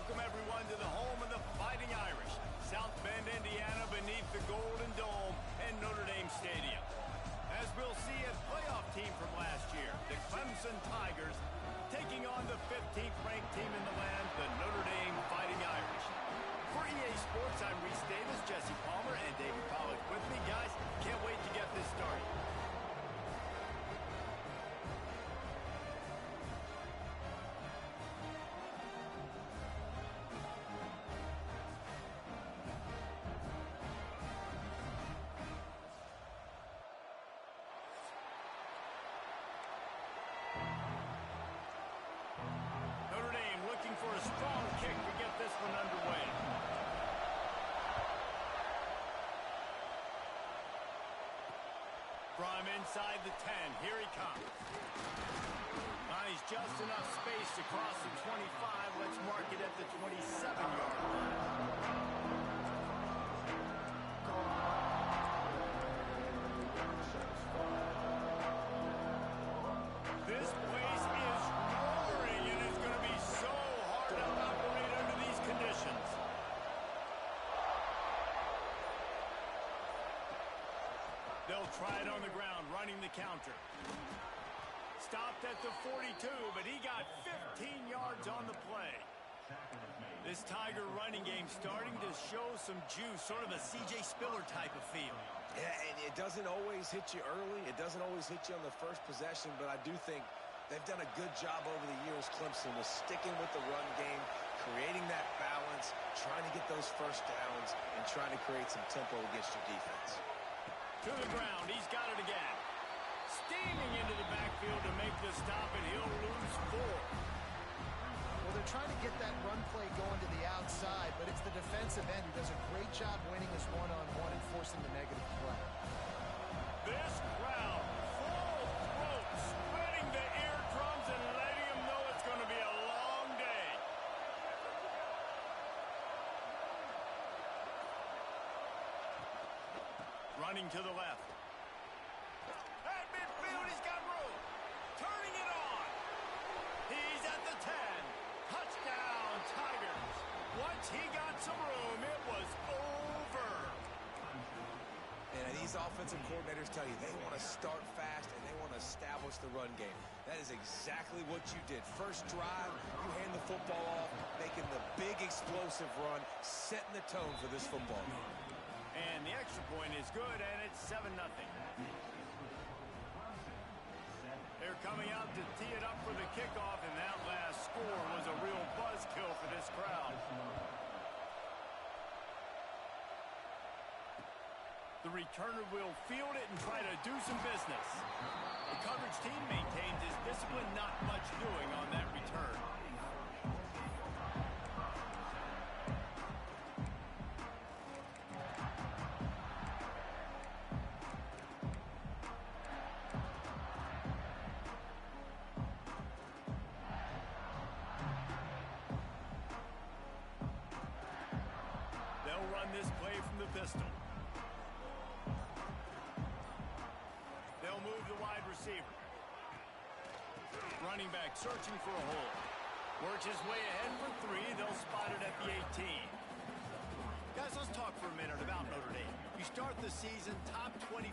welcome everyone to the home of the Fighting Irish, South Bend, Indiana, beneath the Golden Dome and Notre Dame Stadium. As we'll see, a playoff team from last year, the Clemson Tigers, taking on the 15th-ranked team in the land, the Notre Dame Fighting Irish. For EA Sports, I'm Reese Davis, Jesse Palmer, and David Pollack with me. Guys, can't wait to get this started. For a strong kick to get this one underway. From inside the 10, here he comes. He's just enough space to cross the 25. Let's mark it at the 27-yard line. This place is roaring, and it's going to be so hard to operate under these conditions. They'll try it on the ground, running the counter. Stopped at the 42, but he got 15 yards on the play. This Tiger running game starting to show some juice, sort of a C.J. Spiller type of feel. Yeah, and it doesn't always hit you early. It doesn't always hit you on the first possession, but I do think they've done a good job over the years, Clemson, with sticking with the run game, creating that balance, trying to get those first downs, and trying to create some tempo against your defense. To the ground, he's got it again. Steaming into the backfield to make the stop, and he'll lose 4. Well, they're trying to get that run play going to the outside, but it's the defensive end who does a great job winning this one-on-one and forcing the negative play. This crowd, full throat, spreading the eardrums and letting them know it's going to be a long day. Running to the left. At midfield, he's got room. Turning it on. He's at the 10. Touchdown, Tigers. Once he got some room, it was over. And these offensive coordinators tell you they want to start fast and they want to establish the run game. That is exactly what you did. First drive, you hand the football off, making the big explosive run, setting the tone for this football game. And the extra point is good, and it's 7-0. They're coming out to tee it up for the kickoff, and that last score was a real buzzkill for this crowd. The returner will field it and try to do some business. The coverage team maintains his discipline, not much doing on that return. They'll run this play from the pistol. They'll move the wide receiver. Running back searching for a hole. Works his way ahead for 3. They'll spot it at the 18. Guys, let's talk for a minute about Notre Dame. You start the season top 25.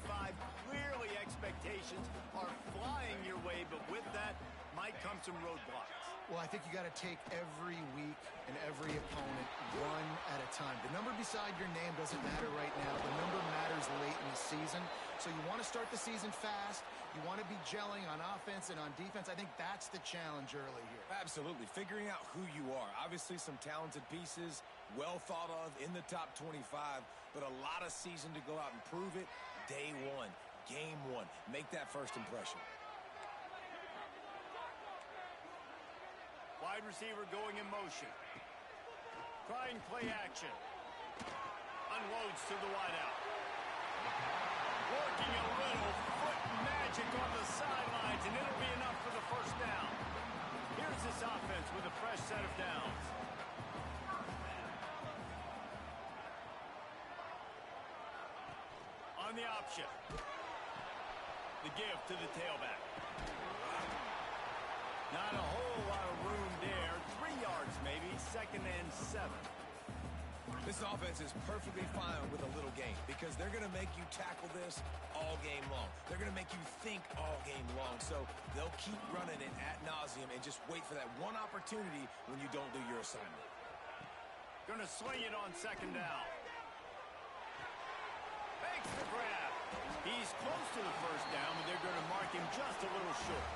Clearly expectations are flying your way, but with that might come some roadblocks. Well, I think you got to take every week and every opponent one at a time. The number beside your name doesn't matter right now. The number matters late in the season. So you want to start the season fast. You want to be gelling on offense and on defense. I think that's the challenge early here. Absolutely. Figuring out who you are. Obviously some talented pieces, well thought of in the top 25, but a lot of season to go out and prove it. Day one, game one. Make that first impression. Wide receiver going in motion. Trying play action. Unloads to the wideout. Working a little foot magic on the sidelines, and it'll be enough for the first down. Here's this offense with a fresh set of downs. On the option. The give to the tailback. Not a whole lot of room there. 3 yards maybe, 2nd and 7. This offense is perfectly fine with a little game because they're going to make you tackle this all game long. They're going to make you think all game long. So they'll keep running it ad nauseum and just wait for that one opportunity when you don't do your assignment. Going to swing it on 2nd down. Makes the grab. He's close to the 1st down, but they're going to mark him just a little short.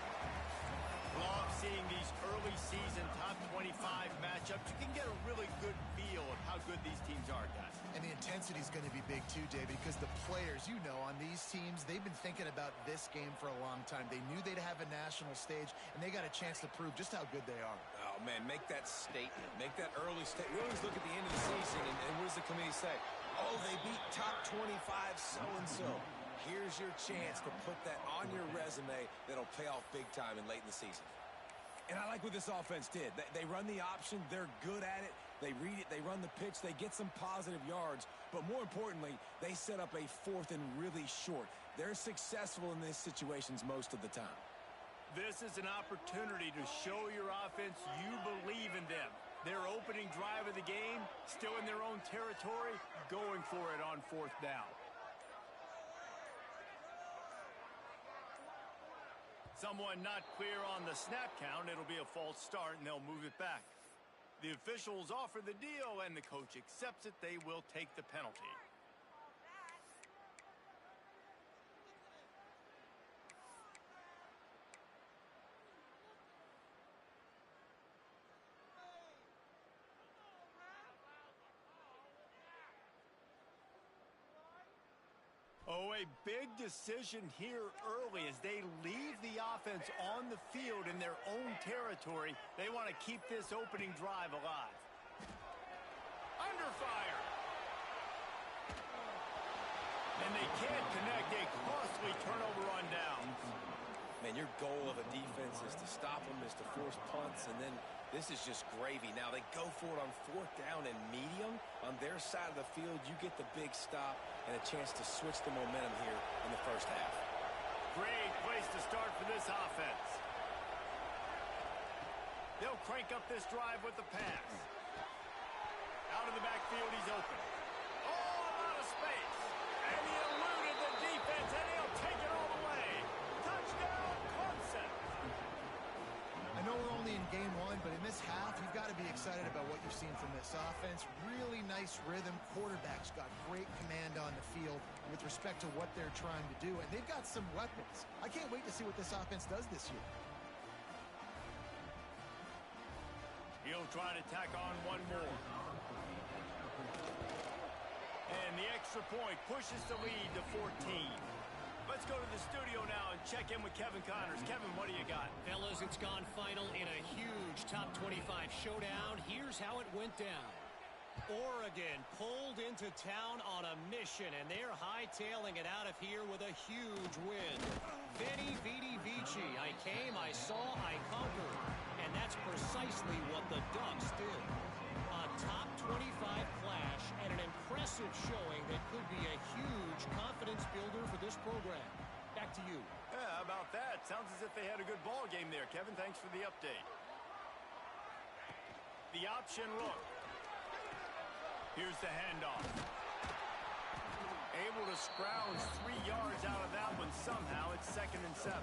Love seeing these early season top 25 matchups. You can get a really good feel of how good these teams are, guys. And the intensity is going to be big too, David, because the players, you know, on these teams, they've been thinking about this game for a long time. They knew they'd have a national stage, and they got a chance to prove just how good they are. Oh, man, make that statement. Make that early statement. We always look at the end of the season, and what does the committee say? Oh, they beat top 25 so-and-so. Here's your chance to put that on your resume that'll pay off big time and late in the season. And I like what this offense did. They run the option. They're good at it. They read it. They run the pitch. They get some positive yards. But more importantly, they set up a 4th and really short. They're successful in these situations most of the time. This is an opportunity to show your offense you believe in them. Their opening drive of the game, still in their own territory, going for it on 4th down. Someone not clear on the snap count. It'll be a false start, and they'll move it back. The officials offer the deal, and the coach accepts it. They will take the penalty. Oh, a big decision here early as they leave the offense on the field in their own territory. They want to keep this opening drive alive. Under fire. And they can't connect. A costly turnover on downs. Man, your goal of a defense is to stop them, is to force punts, and then this is just gravy. Now they go for it on 4th down and medium. On their side of the field, you get the big stop and a chance to switch the momentum here in the 1st half. Great place to start for this offense. They'll crank up this drive with the pass. Out of the backfield, he's open. Oh, a lot of space. And he eluded the defense, and he'll take it all the way. Touchdown, Clemson. I know we're only in game 1, but in this half, you've got to be excited about what you've seen from this offense. Really nice rhythm. Quarterback's got great command on the field with respect to what they're trying to do, and they've got some weapons. I can't wait to see what this offense does this year. He'll try to tack on one more. And the extra point pushes the lead to 14. Let's go to the studio now and check in with Kevin Connors. Kevin, what do you got? Fellas, it's gone final in a huge top 25 showdown. Here's how it went down. Oregon pulled into town on a mission, and they're hightailing it out of here with a huge win. Veni, vidi, vici. I came, I saw, I conquered. And that's precisely what the Ducks did. A top 25 clash and an impressive showing that could be a huge confidence builder for this program. Back to you. Yeah, how about that? Sounds as if they had a good ball game there. Kevin, thanks for the update. The option look. Here's the handoff. Able to scrounge 3 yards out of that one somehow. It's 2nd and 7.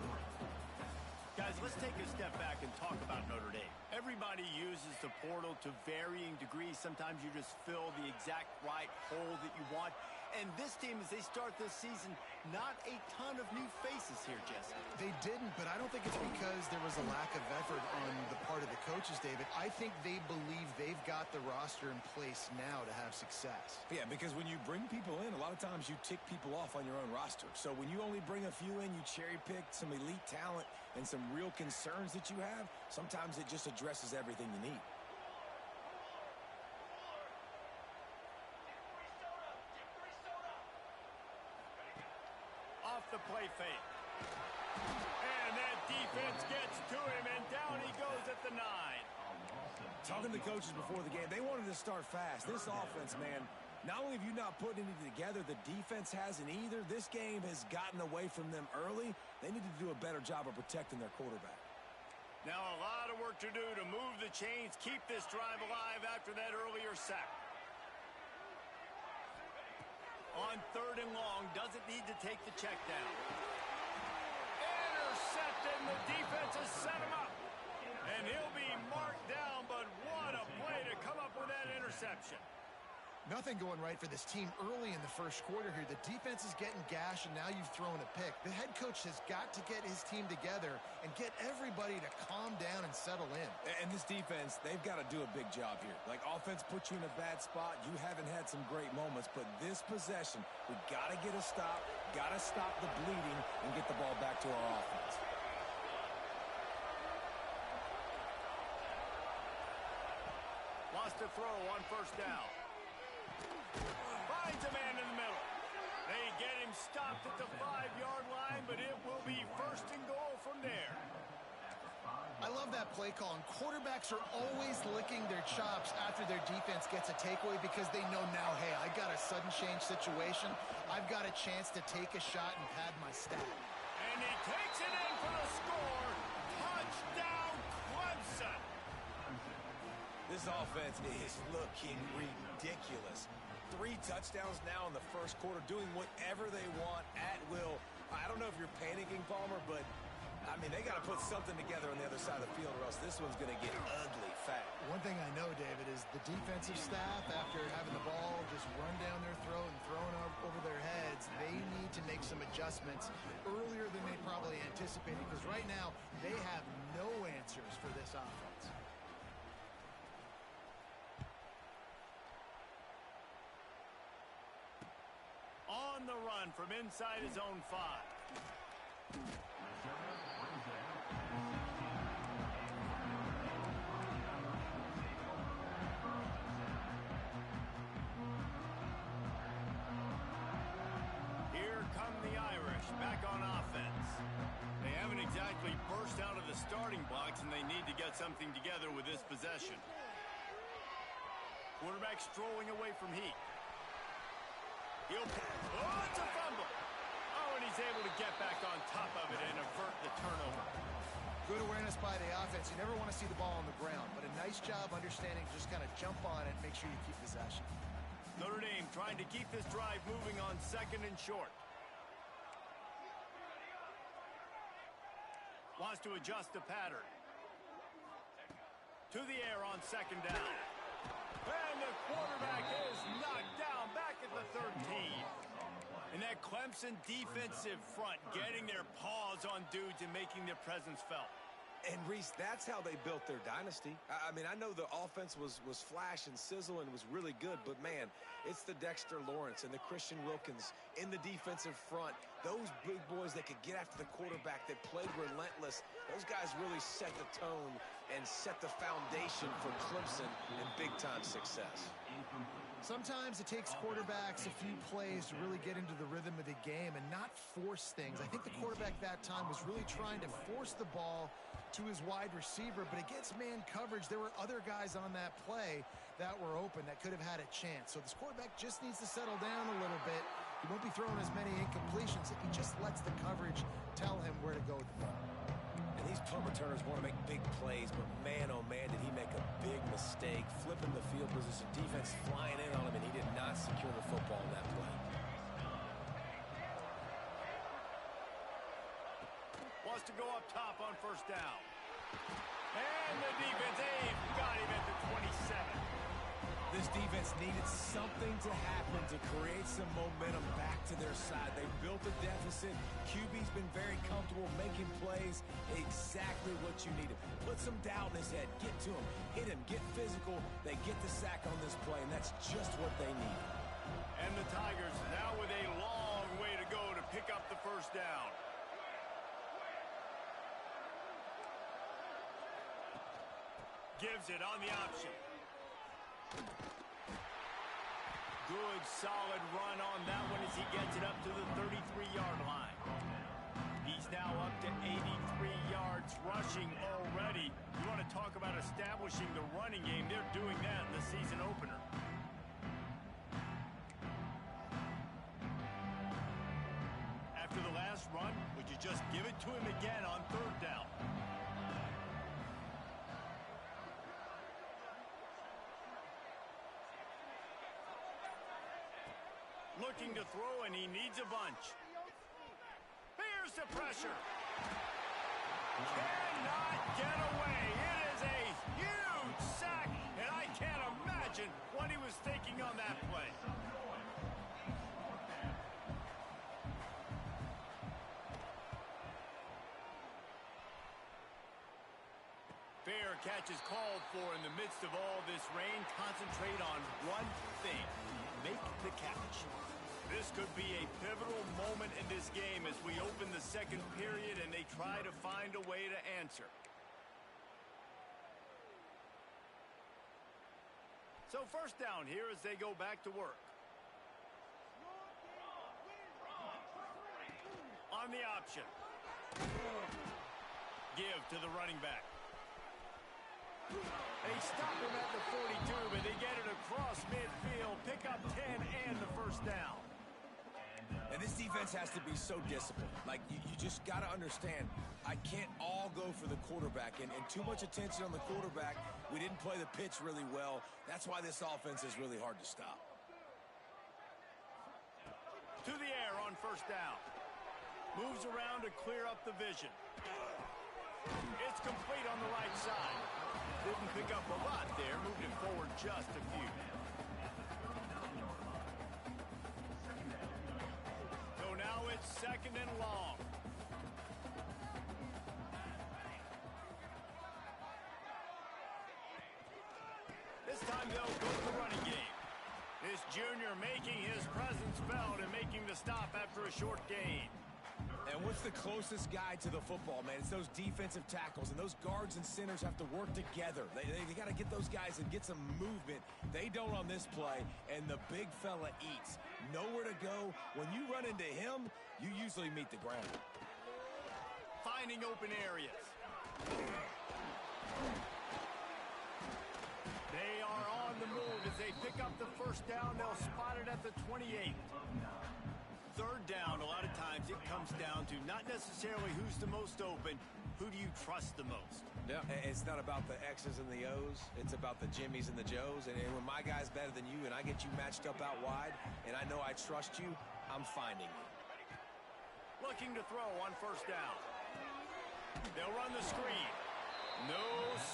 Guys, let's take a step back and talk about Notre Dame. Everybody uses the portal to varying degrees. Sometimes you just fill the exact right hole that you want. And this team, as they start this season, not a ton of new faces here, Jesse. They didn't, but I don't think it's because there was a lack of effort on the part of the coaches, David. I think they believe they've got the roster in place now to have success. Yeah, because when you bring people in, a lot of times you tick people off on your own roster. So when you only bring a few in, you cherry-pick some elite talent and some real concerns that you have, sometimes it just addresses everything you need. The play fake. And that defense gets to him, and down he goes at the 9. Talking to the coaches before the game, they wanted to start fast. This offense, man, not only have you not put anything together, the defense hasn't either. This game has gotten away from them early. They need to do a better job of protecting their quarterback. Now a lot of work to do to move the chains, keep this drive alive after that earlier sack. On 3rd and long, doesn't need to take the check down. Intercepted, the defense has set him up. And he'll be marked down, but what a play to come up with that interception. Nothing going right for this team early in the first quarter here. The defense is getting gashed, and now you've thrown a pick. The head coach has got to get his team together and get everybody to calm down and settle in. And this defense, they've got to do a big job here. Like, offense puts you in a bad spot. You haven't had some great moments, but this possession, we got to get a stop, got to stop the bleeding, and get the ball back to our offense. Lost a throw on 1st down. Finds a man in the middle. They get him stopped at the 5-yard line, but it will be 1st and goal from there. I love that play call, and quarterbacks are always licking their chops after their defense gets a takeaway because they know now, hey, I got a sudden change situation. I've got a chance to take a shot and pad my stat. And he takes it in for the score. Touchdown, Clemson. This offense is looking ridiculous. 3 touchdowns now in the first quarter, doing whatever they want at will. I don't know if you're panicking, Palmer, but, I mean, they got to put something together on the other side of the field or else this one's going to get ugly fast. One thing I know, David, is the defensive staff, after having the ball just run down their throat and thrown over their heads, they need to make some adjustments earlier than they probably anticipated because right now they have no answers for this offense. On the run from inside his own 5. Here come the Irish back on offense. They haven't exactly burst out of the starting blocks, and they need to get something together with this possession. Quarterback strolling away from Heat. Oh, it's a fumble. Oh, and he's able to get back on top of it and avert the turnover. Good awareness by the offense. You never want to see the ball on the ground, but a nice job understanding to just kind of jump on it and make sure you keep possession. Notre Dame trying to keep this drive moving on 2nd and short. Wants to adjust the pattern. To the air on 2nd down. And the quarterback is knocked down back at the 13. And that Clemson defensive front getting their paws on dudes and making their presence felt. And, Reese, that's how they built their dynasty. I mean, I know the offense was flash and sizzle and was really good, but, man, it's the Dexter Lawrence and the Christian Wilkins in the defensive front. Those big boys that could get after the quarterback, that played relentless, those guys really set the tone and set the foundation for Clemson and big-time success. Sometimes it takes quarterbacks a few plays to really get into the rhythm of the game and not force things. I think the quarterback that time was really trying to force the ball to his wide receiver, but against man coverage, there were other guys on that play that were open that could have had a chance. So this quarterback just needs to settle down a little bit. He won't be throwing as many incompletions if he just lets the coverage tell him where to go with the ball. And these punt returners want to make big plays, but man, oh man, did he make a big mistake, flipping the field position, defense flying in on him, and he did not secure the football in that play. Wants to go up top on 1st down. And the defense, got him at the 27. This defense needed something to happen to create some momentum back to their side. They built a deficit. QB's been very comfortable making plays. Exactly what you needed. Put some doubt in his head. Get to him. Hit him. Get physical. They get the sack on this play, and that's just what they need. And the Tigers now with a long way to go to pick up the 1st down. Gives it on the option. Good, solid run on that one as he gets it up to the 33-yard line. He's now up to 83 yards rushing already. You want to talk about establishing the running game. They're doing that in the season opener. After the last run, would you just give it to him again on 3rd down? looking to throw, and he needs a bunch. Here's the pressure. Cannot get away. It is a huge sack, and I can't imagine what he was thinking on that play. Fair catch is called for in the midst of all this rain. Concentrate on one thing. Make the catch. This could be a pivotal moment in this game as we open the second period and they try to find a way to answer. So first down here as they go back to work. On the option. Give to the running back. They stop him at the 42, but they get it across midfield, pick up 10 and the first down. And this defense has to be so disciplined. Like, you just got to understand, I can't all go for the quarterback. And too much attention on the quarterback. We didn't play the pitch really well. That's why this offense is really hard to stop. To the air on first down. Moves around to clear up the vision. It's complete on the right side. Didn't pick up a lot there, moved it forward just a few. So now it's second and long. This time they'll go to the running game. This junior making his presence felt and making the stop after a short gain. And what's the closest guy to the football, man? It's those defensive tackles, and those guards and centers have to work together. They got to get those guys and get some movement. They don't on this play, and the big fella eats. Nowhere to go. When you run into him, you usually meet the ground. Finding open areas. They are on the move as they pick up the first down. They'll spot it at the 28. Third down, a lot of times it comes down to not necessarily who's the most open, who do you trust the most? Yeah, it's not about the X's and the O's. It's about the Jimmies and the Joes. And when my guy's better than you and I get you matched up out wide and I know I trust you, I'm finding you. Looking to throw on first down. They'll run the screen. No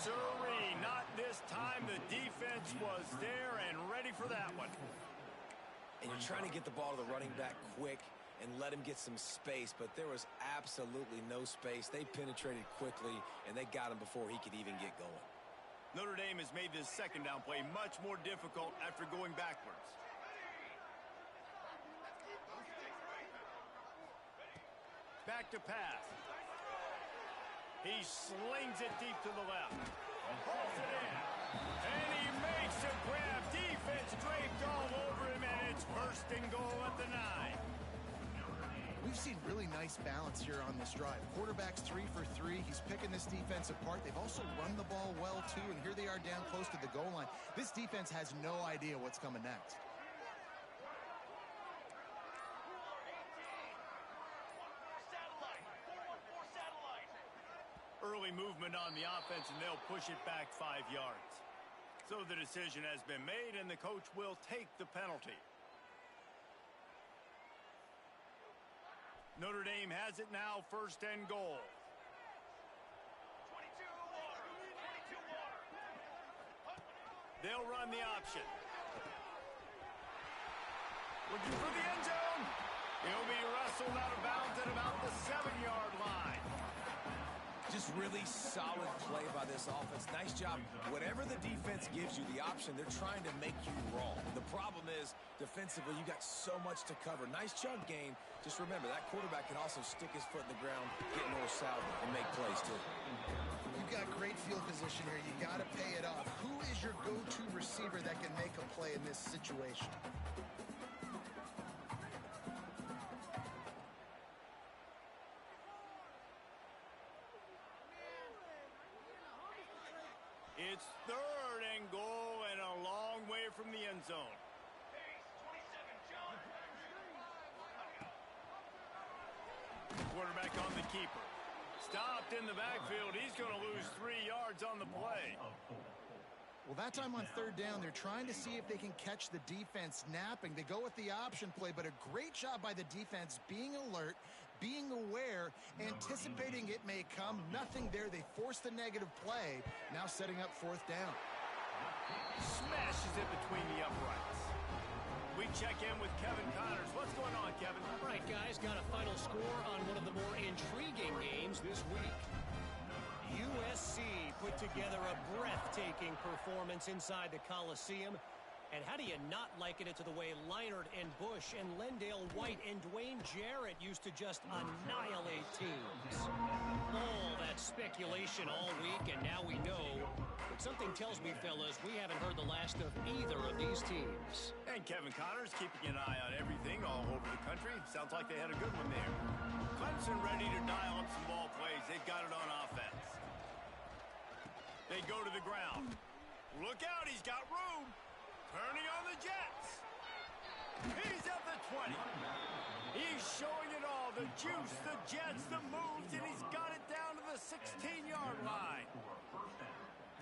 siree, not this time. The defense was there and ready for that one. And you're trying to get the ball to the running back quick and let him get some space, but there was absolutely no space. They penetrated quickly, and they got him before he could even get going. Notre Dame has made this second down play much more difficult after going backwards. Back to pass. He slings it deep to the left. Pulls it in. And he makes a grab. Defense draped all over him, and it's first and goal at the 9. We've seen really nice balance here on this drive. Quarterback's 3 for 3. He's picking this defense apart. They've also run the ball well, too, and here they are down close to the goal line. This defense has no idea what's coming next. Early movement on the offense, and they'll push it back 5 yards. So the decision has been made, and the coach will take the penalty. Notre Dame has it now, first and goal. 22 water. They'll run the option. Looking for the end zone. He'll be wrestled out of bounds at about the 7-yard line. Just really solid play by this offense. Nice job. Whatever the defense gives you, the option, they're trying to make you wrong. The problem is, defensively, you got so much to cover. Nice chunk game. Just remember, that quarterback can also stick his foot in the ground, get north-south, and make plays, too. You've got great field position here. You got to pay it off. Who is your go-to receiver that can make a play in this situation? It's third and goal and a long way from the end zone. Quarterback on the keeper. Stopped in the backfield. He's going to lose 3 yards on the play. Well, that time on third down, they're trying to see if they can catch the defense napping. They go with the option play, but a great job by the defense being alert, being aware, anticipating it may come. Nothing there. They force the negative play, now setting up fourth down. Smashes it between the uprights. We check in with Kevin Connors. What's going on, Kevin? All right, guys, got a final score on one of the more intriguing games this week. USC put together a breathtaking performance inside the Coliseum. And how do you not liken it to the way Leinart and Bush and Lendale White and Dwayne Jarrett used to just annihilate teams? All that speculation all week, and now we know. But something tells me, fellas, we haven't heard the last of either of these teams. And Kevin Connors keeping an eye on everything all over the country. Sounds like they had a good one there. Clemson ready to dial up some ball plays. They've got it on offense. They go to the ground. Look out, he's got room. Turning on the Jets. He's at the 20. He's showing it all. The juice, the Jets, the moves, and he's got it down to the 16-yard line.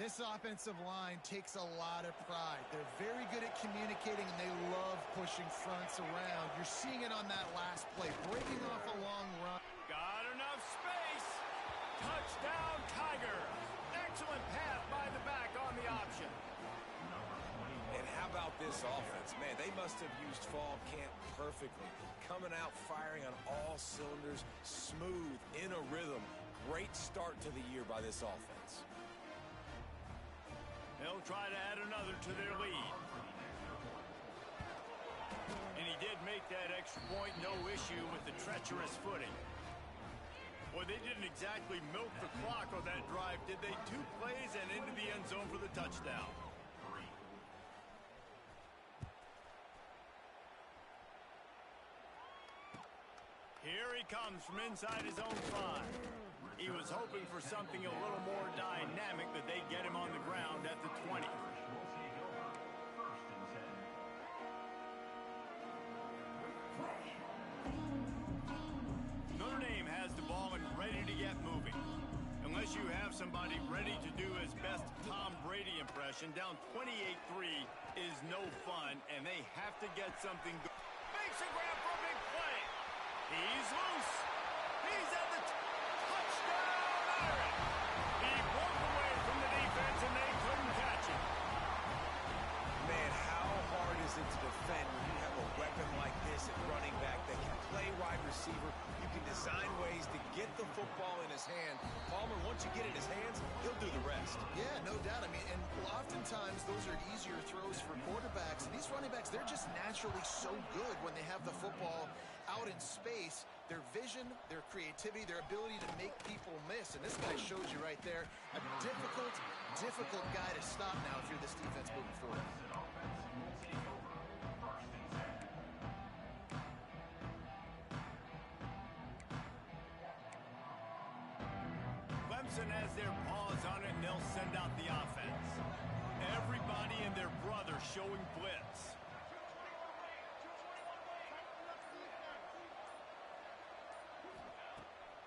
This offensive line takes a lot of pride. They're very good at communicating, and they love pushing fronts around. You're seeing it on that last play, breaking off a long run. Got enough space. Touchdown, Tigers. Excellent pass by the back on the option. And how about this offense? Man, they must have used fall camp perfectly. Coming out firing on all cylinders, smooth, in a rhythm. Great start to the year by this offense. They'll try to add another to their lead. And he did make that extra point, no issue with the treacherous footing. Boy, they didn't exactly milk the clock on that drive, did they? 2 plays and into the end zone for the touchdown. Here he comes from inside his own 5. He was hoping for something a little more dynamic, but they get him on the ground at the 20. Notre Dame has the ball and ready to get moving. Unless you have somebody ready to do his best Tom Brady impression, down 28-3 is no fun, and they have to get something good. Makes a grab for a big play. He's loose. He's at the touchdown, Irish. He broke away from the defense, and they couldn't catch him. Man, how hard is it to defend when you have a weapon like this at running back that can play wide receiver? You can design ways to get the football in his hand. Palmer, once you get it in his hands, he'll do the rest. Yeah, no doubt. I mean, and oftentimes those are easier throws for quarterbacks. And these running backs, they're just naturally so good when they have the football out in space. Their vision, their creativity, their ability to make people miss. And this guy shows you right there, a difficult guy to stop now if you're this defense moving forward. Clemson has their paws on it, and they'll send out the offense. Everybody and their brother showing blitz.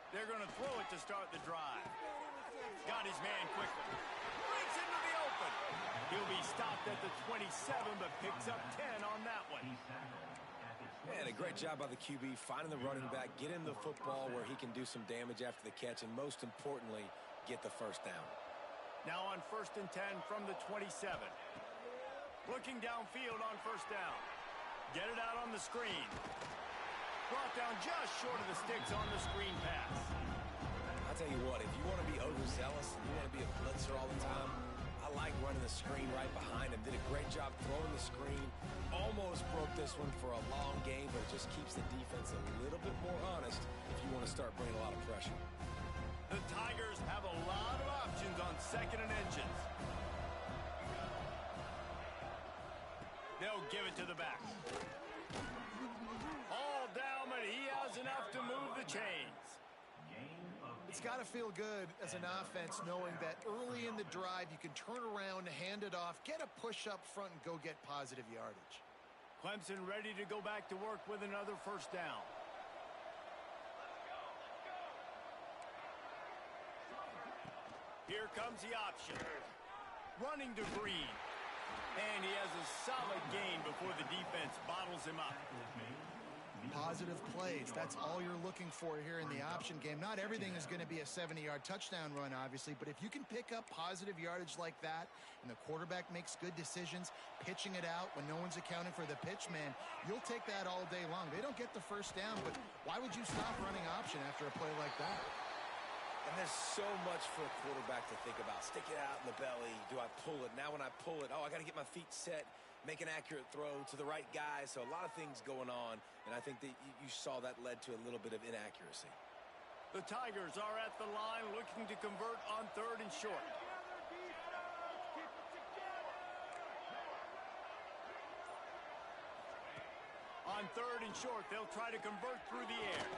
They're going to throw it to start the drive. Got his man quickly. Breaks into the open. He'll be stopped at the 27, but picks up 10 on that one. Man, a great job by the QB finding the running back, get him the football where he can do some damage after the catch, and most importantly, get the first down. Now on 1st and 10 from the 27. Looking downfield on first down. Get it out on the screen. Brought down just short of the sticks on the screen pass. I'll tell you what, if you want to be overzealous and you want to be a blitzer all the time, I like running the screen right behind him. Did a great job throwing the screen. Almost broke this one for a long game, but it just keeps the defense a little bit more honest if you want to start bringing a lot of pressure. The Tigers have a lot of options on 2nd and inches. They'll give it to the back. All down, but he has enough to move the chains. It's got to feel good as an offense knowing that early in the drive you can turn around, hand it off, get a push up front, and go get positive yardage. Clemson ready to go back to work with another first down. Here comes the option. running to Green. And he has a solid gain before the defense bottles him up. Positive plays. That's all you're looking for here in the option game. Not everything is going to be a 70-yard touchdown run, obviously, but if you can pick up positive yardage like that and the quarterback makes good decisions, pitching it out when no one's accounting for the pitch, man, you'll take that all day long. They don't get the first down, but why would you stop running option after a play like that? And there's so much for a quarterback to think about. Stick it out in the belly. Do I pull it? Now when I pull it, I got to get my feet set, make an accurate throw to the right guy. So a lot of things going on, and I think that you saw that led to a little bit of inaccuracy. The Tigers are at the line looking to convert on 3rd and short. On 3rd and short, they'll try to convert through the air.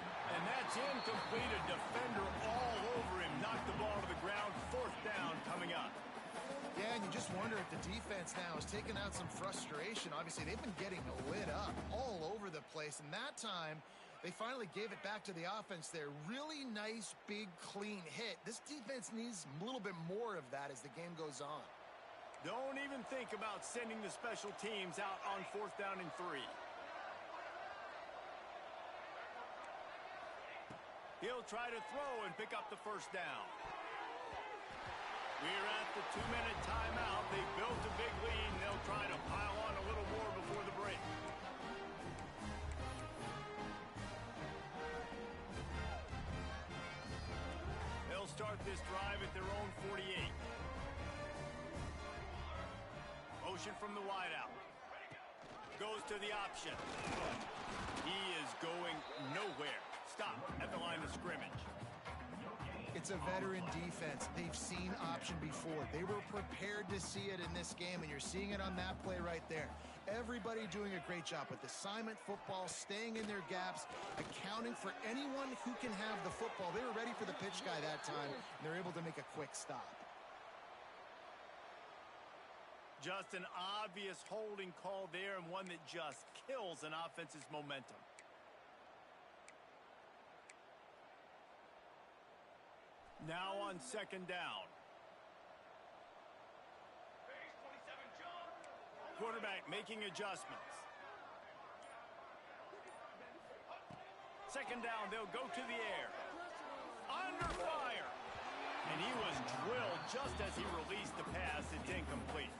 And that's incomplete. A defender all over him. Knocked the ball to the ground. 4th down coming up. Yeah, and you just wonder if the defense now is taking out some frustration. Obviously, they've been getting lit up all over the place. And that time, they finally gave it back to the offense there. Really nice, big, clean hit. This defense needs a little bit more of that as the game goes on. Don't even think about sending the special teams out on 4th down and 3. He'll try to throw and pick up the 1st down. We're at the 2-minute timeout. They built a big lead, and they'll try to pile on a little more before the break. They'll start this drive at their own 48. Motion from the wideout. Goes to the option. He is going nowhere. Stop at the line of scrimmage. It's a veteran defense. They've seen option before. They were prepared to see it in this game, and you're seeing it on that play right there. Everybody doing a great job with assignment football, staying in their gaps, accounting for anyone who can have the football. They were ready for the pitch guy that time, and they're able to make a quick stop. Just an obvious holding call there, and one that just kills an offense's momentum. Now on 2nd down. Quarterback making adjustments. 2nd down, they'll go to the air. Under fire. And he was drilled just as he released the pass. It's incomplete.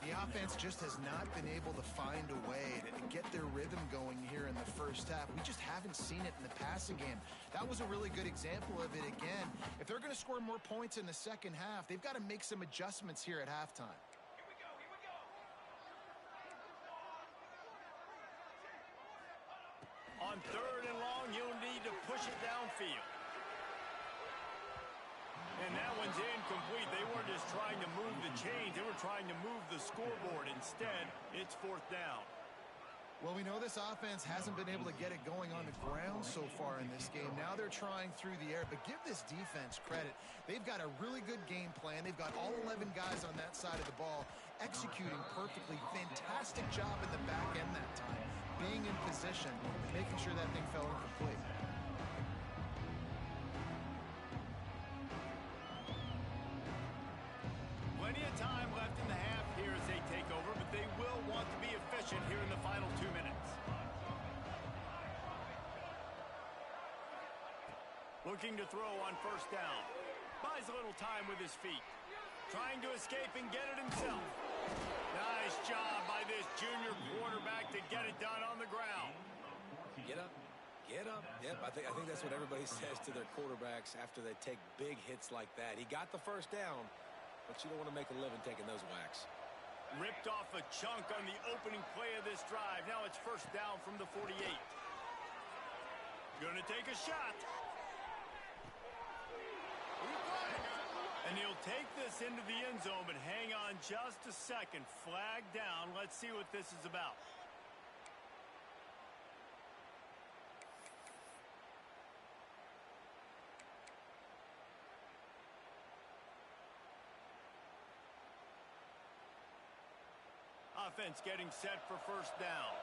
The offense just has not been able to find a way to get their rhythm going here in the first half. We just haven't seen it in the passing game. That was a really good example of it again. If they're going to score more points in the second half, they've got to make some adjustments here at halftime. Here we go. On 3rd and long, you'll need to push it downfield. And that one's incomplete. They weren't just trying to move the chains. They were trying to move the scoreboard. Instead, it's 4th down. Well, we know this offense hasn't been able to get it going on the ground so far in this game. Now they're trying through the air. But give this defense credit. They've got a really good game plan. They've got all 11 guys on that side of the ball executing perfectly. Fantastic job in the back end that time. Being in position, making sure that thing fell incomplete. Plenty of time left in the half here as they take over, but they will want to be efficient here in the final 2 minutes. Looking to throw on 1st down. Buys a little time with his feet. Trying to escape and get it himself. Nice job by this junior quarterback to get it done on the ground. Get up. Get up. Yep, I think that's what everybody says to their quarterbacks after they take big hits like that. He got the 1st down, but you don't want to make a living taking those whacks. Ripped off a chunk on the opening play of this drive. Now it's 1st down from the 48. Gonna take a shot. And he'll take this into the end zone, but hang on just a second. Flag down. Let's see what this is about. Offense getting set for 1st down.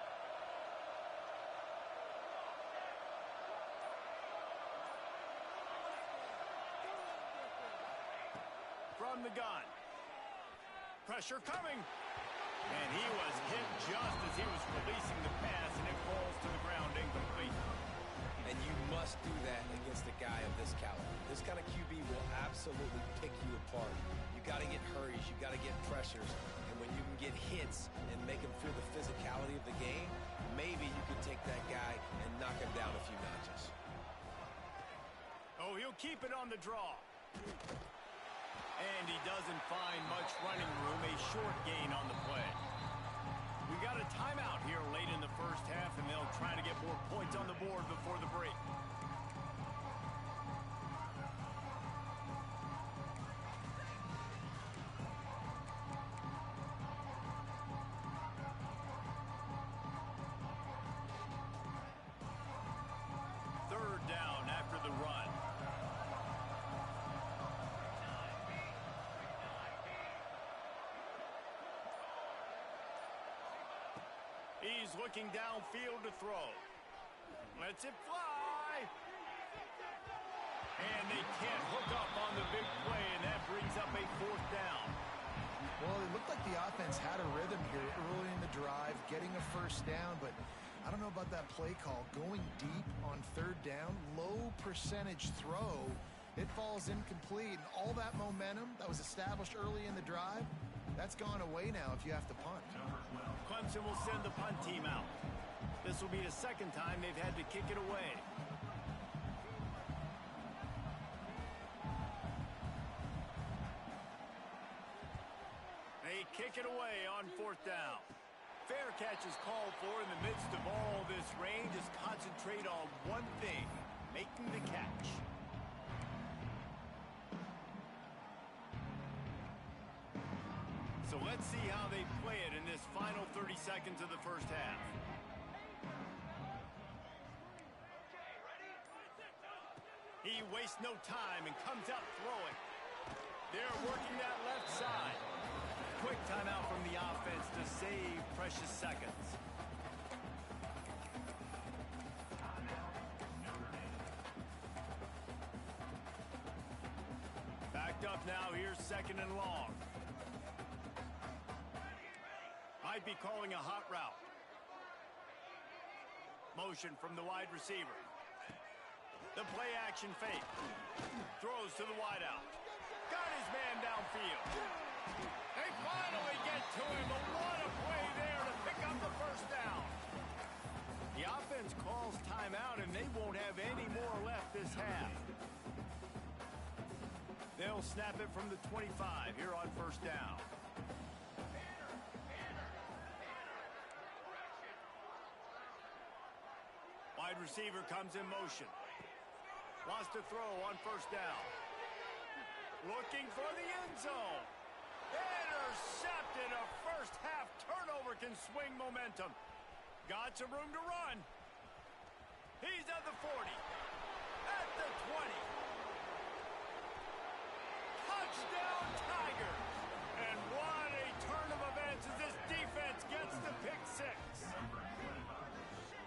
From the gun, Pressure coming. And he was hit just as he was releasing the pass, and it falls to the ground incomplete. And you must do that against a guy of this caliber. This kind of QB will absolutely pick you apart. You got to get hurries. You got to get pressures. And when you can get hits and make him feel the physicality of the game, maybe you can take that guy and knock him down a few notches. Oh, he'll keep it on the draw. And he doesn't find much running room, a short gain on the play. We got a timeout here late in the first half, and they'll try to get more points on the board before the break. Third down after the run. He's looking downfield to throw. Lets it fly. And they can't hook up on the big play, and that brings up a fourth down. Well, it looked like the offense had a rhythm here early in the drive, getting a first down, but I don't know about that play call. Going deep on third down, low percentage throw, it falls incomplete, and all that momentum that was established early in the drive, that's gone away now if you have to punt. Clemson will send the punt team out. This will be the second time they've had to kick it away. They kick it away on fourth down. Fair catch is called for in the midst of all this rain. Just concentrate on one thing, making the catch. So let's see how they play it in this final 30 seconds of the first half. He wastes no time and comes out throwing. They're working that left side. Quick timeout from the offense to save precious seconds. Backed up now. Here's second and long. Might be calling a hot route. Motion from the wide receiver. The play action fake. Throws to the wideout. Got his man downfield. They finally get to him, but what a play there to pick up the first down. The offense calls timeout, and they won't have any more left this half. They'll snap it from the 25 here on first down. Wide receiver comes in motion. Wants to throw on first down. Looking for the end zone. Intercepted. A first half turnover can swing momentum. Got some room to run. He's at the 40. At the 20. Touchdown Tigers. And what a turn of events as this defense gets the pick six.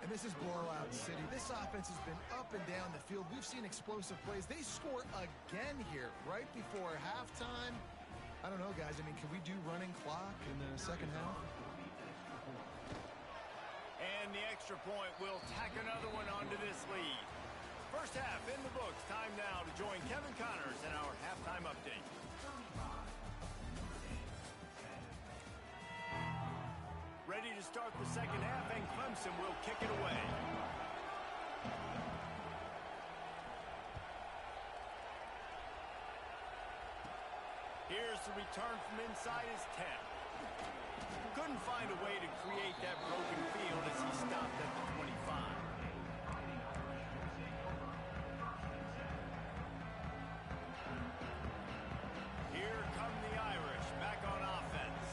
And this is blowout city. This offense has been up and down the field. We've seen explosive plays. They score again here right before halftime. I don't know, guys. I mean, can we do running clock in the second half? And the extra point will tack another one onto this lead. First half in the books. Time now to join Kevin Connors in our halftime update. Ready to start the second half, and Clemson will kick it away. Here's the return from inside his 10. Couldn't find a way to create that broken field as he stopped at the 25. Here come the Irish back on offense.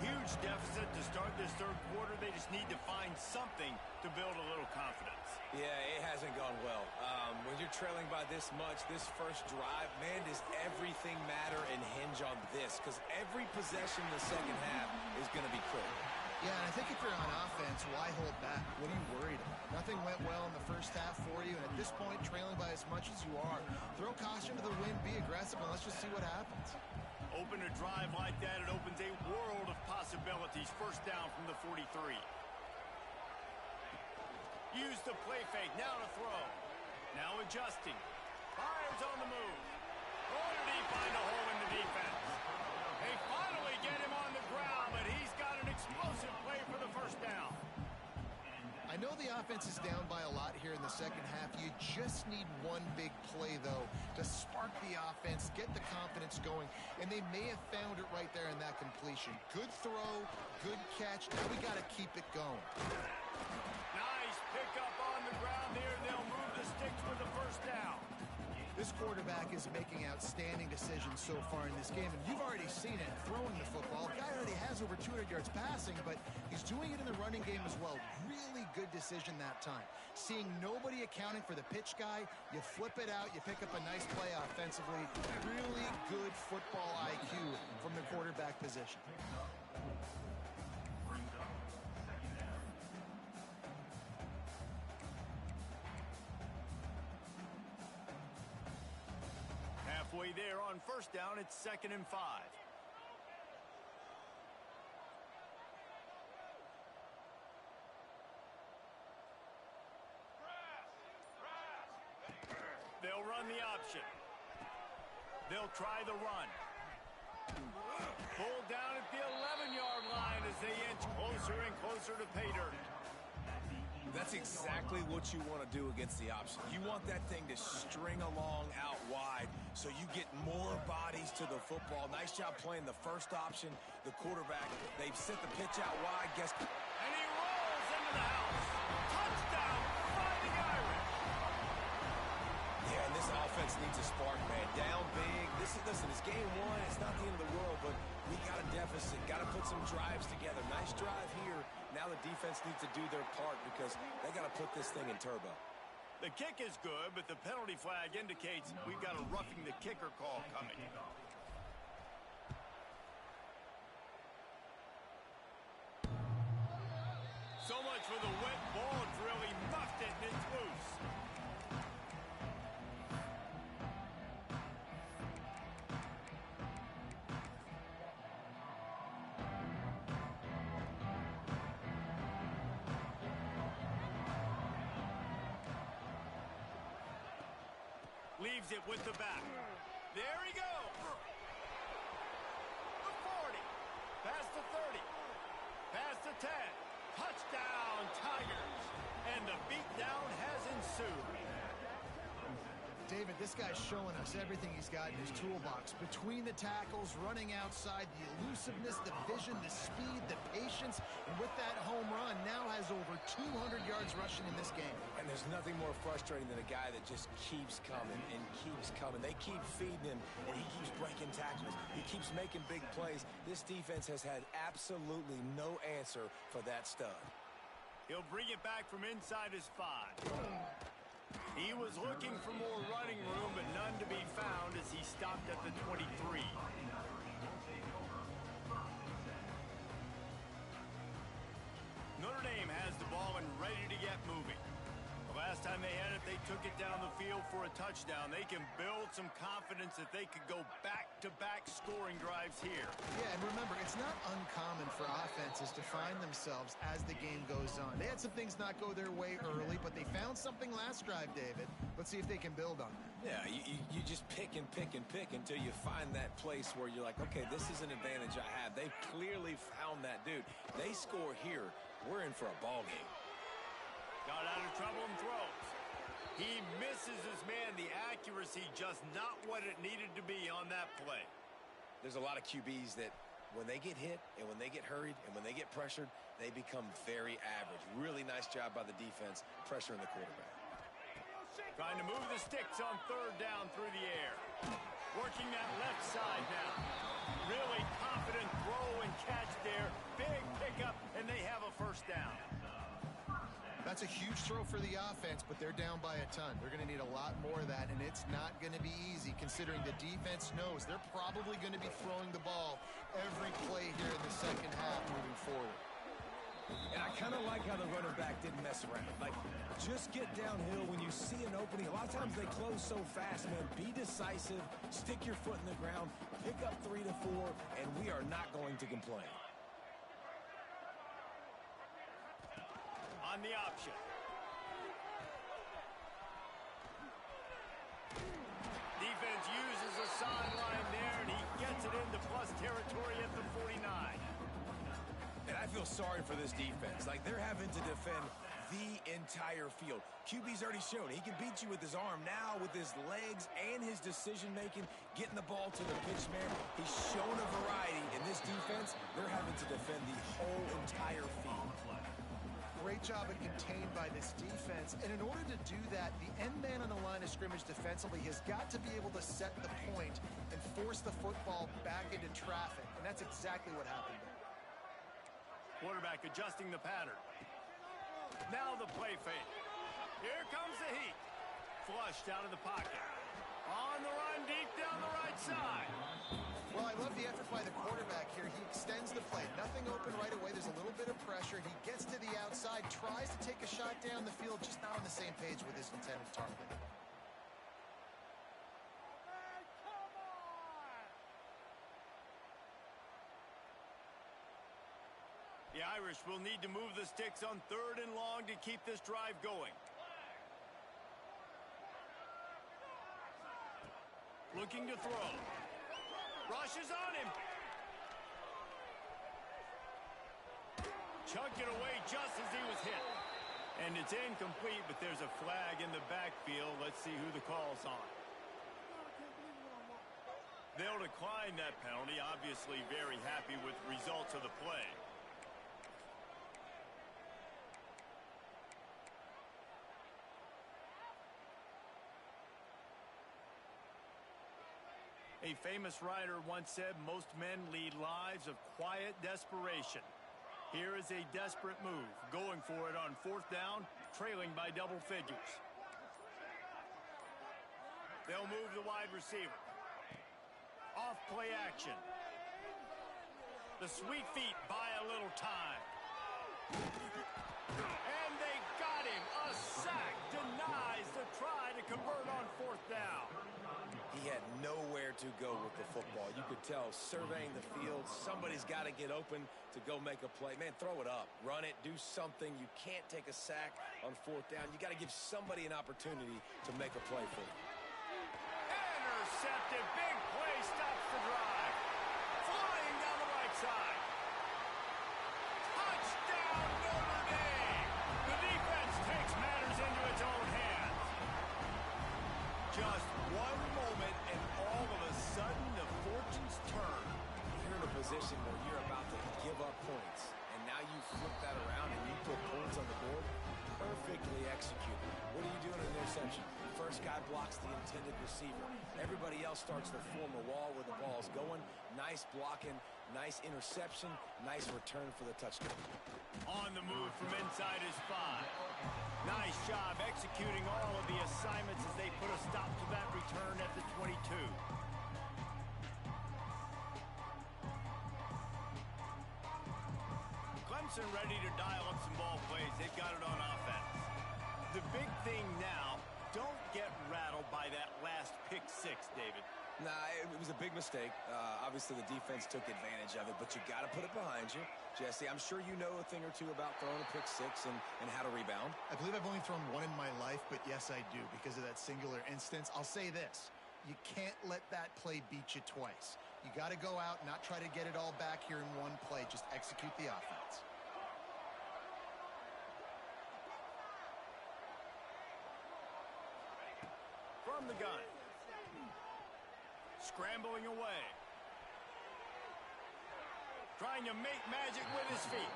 Huge deficit to start this third quarter. They just need to find something to build a little confidence. Yeah, it hasn't gone well. When you're trailing by this much, this first drive, man, does everything matter and hinge on this? Because every possession in the second half is going to be critical. Yeah, and I think if you're on offense, why hold back? What are you worried about? Nothing went well in the first half for you, and at this point, trailing by as much as you are, throw caution to the wind, be aggressive, and let's just see what happens. Open a drive like that, it opens a world of possibilities. First down from the 43. Use the play fake, now to throw. Now adjusting. Fires on the move. Oh, did he find a hole in the defense? They finally get him on the ground, but he's got an explosive play for the first down. I know the offense is down by a lot here in the second half. You just need one big play, though, to spark the offense, get the confidence going, and they may have found it right there in that completion. Good throw, good catch. Now we got to keep it going. Nice pickup on the ground here. They'll move the sticks with the first down. This quarterback is making outstanding decisions so far in this game, and you've already seen it throwing the football. The guy already has over 200 yards passing, but he's doing it in the running game as well. Really good decision that time. Seeing nobody accounting for the pitch guy, you flip it out, you pick up a nice play offensively. Really good football IQ from the quarterback position. Halfway there on first down, it's 2nd and 5. They'll run the option. They'll try the run. Pulled down at the 11-yard line as they inch closer and closer to pay dirt. That's exactly what you want to do against the option. You want that thing to string along out wide so you get more bodies to the football. Nice job playing the first option. The quarterback, they've sent the pitch out wide. And he rolls into the house. Touchdown, Fighting Irish. Yeah, and this offense needs a spark, man. Down big. Listen, it's game one. It's not the end of the world, but we got a deficit. Got to put some drives together. Nice drive here. Now the defense needs to do their part because they got to put this thing in turbo. The kick is good, but the penalty flag indicates we've got a roughing the kicker call coming. So much for the wet ball drill. He muffed it and it's loose. Leaves it with the back. There he goes. The 40. Past the 30. Past the 10. Touchdown, Tigers. And the beatdown has ensued. David, this guy's showing us everything he's got in his toolbox. Between the tackles, running outside, the elusiveness, the vision, the speed, the patience, and with that home run, now has over 200 yards rushing in this game. And there's nothing more frustrating than a guy that just keeps coming and keeps coming. They keep feeding him, and he keeps breaking tackles. He keeps making big plays. This defense has had absolutely no answer for that stud. He'll bring it back from inside his 5. He was looking for more running room, but none to be found as he stopped at the 23. Notre Dame has the ball and ready to get moving. The last time they had it, they took it down the field for a touchdown. They can build some confidence that they could go back-to-back scoring drives here. Yeah, and remember, it's not uncommon for offenses to find themselves as the game goes on. They had some things not go their way early, but they found something last drive, David. Let's see if they can build on that. Yeah, you just pick and pick and pick until you find that place where you're like, okay, this is an advantage I have. They've clearly found that, dude. They score here, we're in for a ball game. Got out of trouble and throws. He misses his man. The accuracy just not what it needed to be on that play. There's a lot of QBs that when they get hit and when they get hurried and when they get pressured, they become very average. Really nice job by the defense pressuring the quarterback. Trying to move the sticks on 3rd down through the air. Working that left side now. Really confident throw and catch there. Big pickup, and they have a first down. That's a huge throw for the offense, but they're down by a ton. They're going to need a lot more of that, and it's not going to be easy considering the defense knows they're probably going to be throwing the ball every play here in the second half moving forward. And I kind of like how the running back didn't mess around. Like, just get downhill when you see an opening. A lot of times they close so fast, man. Be decisive, stick your foot in the ground, pick up 3 to 4, and we are not going to complain. On the option. Defense uses the sideline there, and he gets it into plus territory at the 49. And I feel sorry for this defense. Like, they're having to defend the entire field. QB's already shown he can beat you with his arm. Now, with his legs and his decision-making, getting the ball to the pitch man, he's shown a variety. In this defense, they're having to defend the whole entire field. Great job at contained by this defense. And in order to do that, the end man on the line of scrimmage defensively has got to be able to set the point and force the football back into traffic. And that's exactly what happened there. Quarterback adjusting the pattern. Now the play fake. Here comes the heat. Flushed out of the pocket. On the run deep down the right side. Well, I love the effort by the quarterback here. He extends the play. Nothing open right away. There's a little bit of pressure. He gets to the outside, tries to take a shot down the field, just not on the same page with his intended target. The Irish will need to move the sticks on 3rd and long to keep this drive going. Looking to throw. Rushes on him. Chucked it away just as he was hit. And it's incomplete, but there's a flag in the backfield. Let's see who the call's on. They'll decline that penalty. Obviously very happy with results of the play. A famous writer once said, most men lead lives of quiet desperation. Here is a desperate move, going for it on 4th down, trailing by double figures. They'll move the wide receiver. Off play action. The sweet feet buy a little time. And they got him. A sack denies the try to convert on 4th down. He had nowhere to go with the football. You could tell, surveying the field, somebody's got to get open to go make a play. Man, throw it up, run it, do something. You can't take a sack on 4th down. You got to give somebody an opportunity to make a play for you. Intercepted, big play, stops the drive. Flying down the right side. Touchdown, Notre Dame. The defense takes matters into its own hands. Just one moment, and all of a sudden, the fortunes turn. You're in a position where you're about to give up points, and now you flip that around and you put points on the board. Perfectly executed. What do you do in an interception? First guy blocks the intended receiver. Everybody else starts to form a wall where the ball's going. Nice blocking, nice interception, nice return for the touchdown. On the move from inside his 5. Nice job executing all of the assignments as they put a stop to that return at the 22. Clemson ready to dial up some ball plays. They've got it on offense. The big thing now, don't get rattled by that last pick 6, David. Nah, it was a big mistake. Obviously, the defense took advantage of it, but you got to put it behind you. Jesse, I'm sure you know a thing or two about throwing a pick 6 and how to rebound. I believe I've only thrown one in my life, but yes, I do because of that singular instance. I'll say this. You can't let that play beat you twice. You got to go out, not try to get it all back here in one play. Just execute the offense. From the gun. Scrambling away. Trying to make magic with his feet.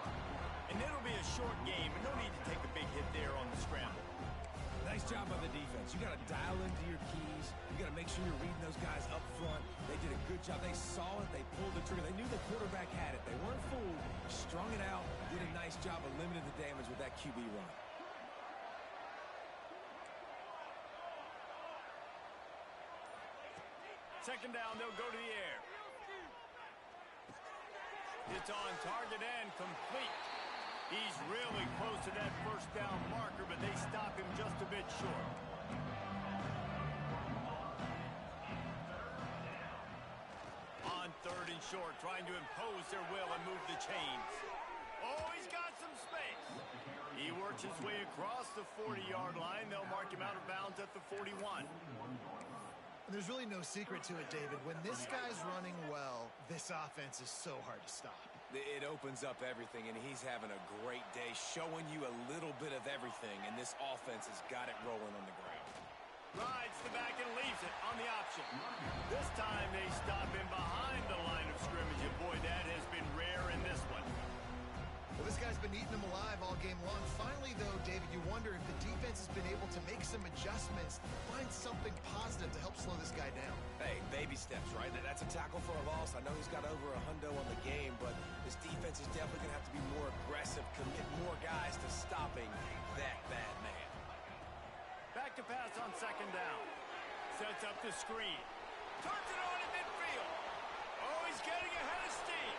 And it'll be a short game, and no need to take a big hit there on the scramble. Nice job by the defense. You got to dial into your keys. You got to make sure you're reading those guys up front. They did a good job. They saw it. They pulled the trigger. They knew the quarterback had it. They weren't fooled. Strung it out. Did a nice job of limiting the damage with that QB run. Second down, they'll go to the air. It's on target and complete. He's really close to that first down marker, but they stop him just a bit short. On third and short, trying to impose their will and move the chains. Oh, he's got some space. He works his way across the 40-yard line. They'll mark him out of bounds at the 41. There's really no secret to it, David. When this guy's running well, this offense is so hard to stop. It opens up everything, and he's having a great day, showing you a little bit of everything, and this offense has got it rolling on the ground. Rides the back and leaves it on the option. This time they stop him behind the line of scrimmage, and boy, that has been rare in this one. Well, this guy's been eating them alive all game long. Finally, though, David, you wonder if the defense has been able to make some adjustments, find something positive to help slow this guy down. Hey, baby steps, right? That's a tackle for a loss. I know he's got over a hundo on the game, but this defense is definitely going to have to be more aggressive, commit more guys to stopping that bad man. Back to pass on second down. Sets up the screen. Turns it on in midfield. Oh, he's getting ahead of steam.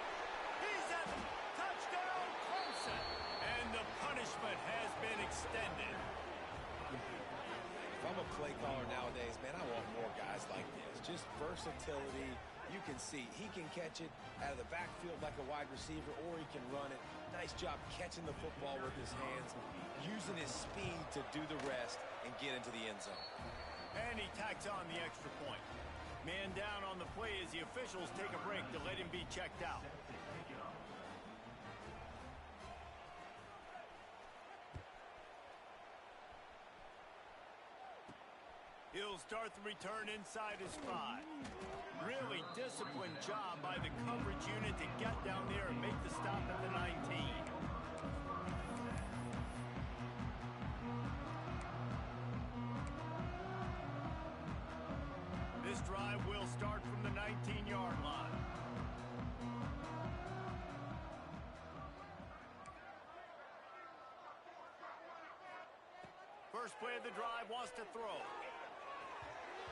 He's at the touchdown, Clemson. And the punishment has been extended. If I'm a play caller nowadays, man, I want more guys like this. Just versatility. You can see he can catch it out of the backfield like a wide receiver, or he can run it. Nice job catching the football with his hands, using his speed to do the rest and get into the end zone. And he tacks on the extra point. Man down on the play as the officials take a break to let him be checked out. He'll start the return inside his 5. Really disciplined job by the coverage unit to get down there and make the stop at the 19. This drive will start from the 19-yard line. First play of the drive, wants to throw.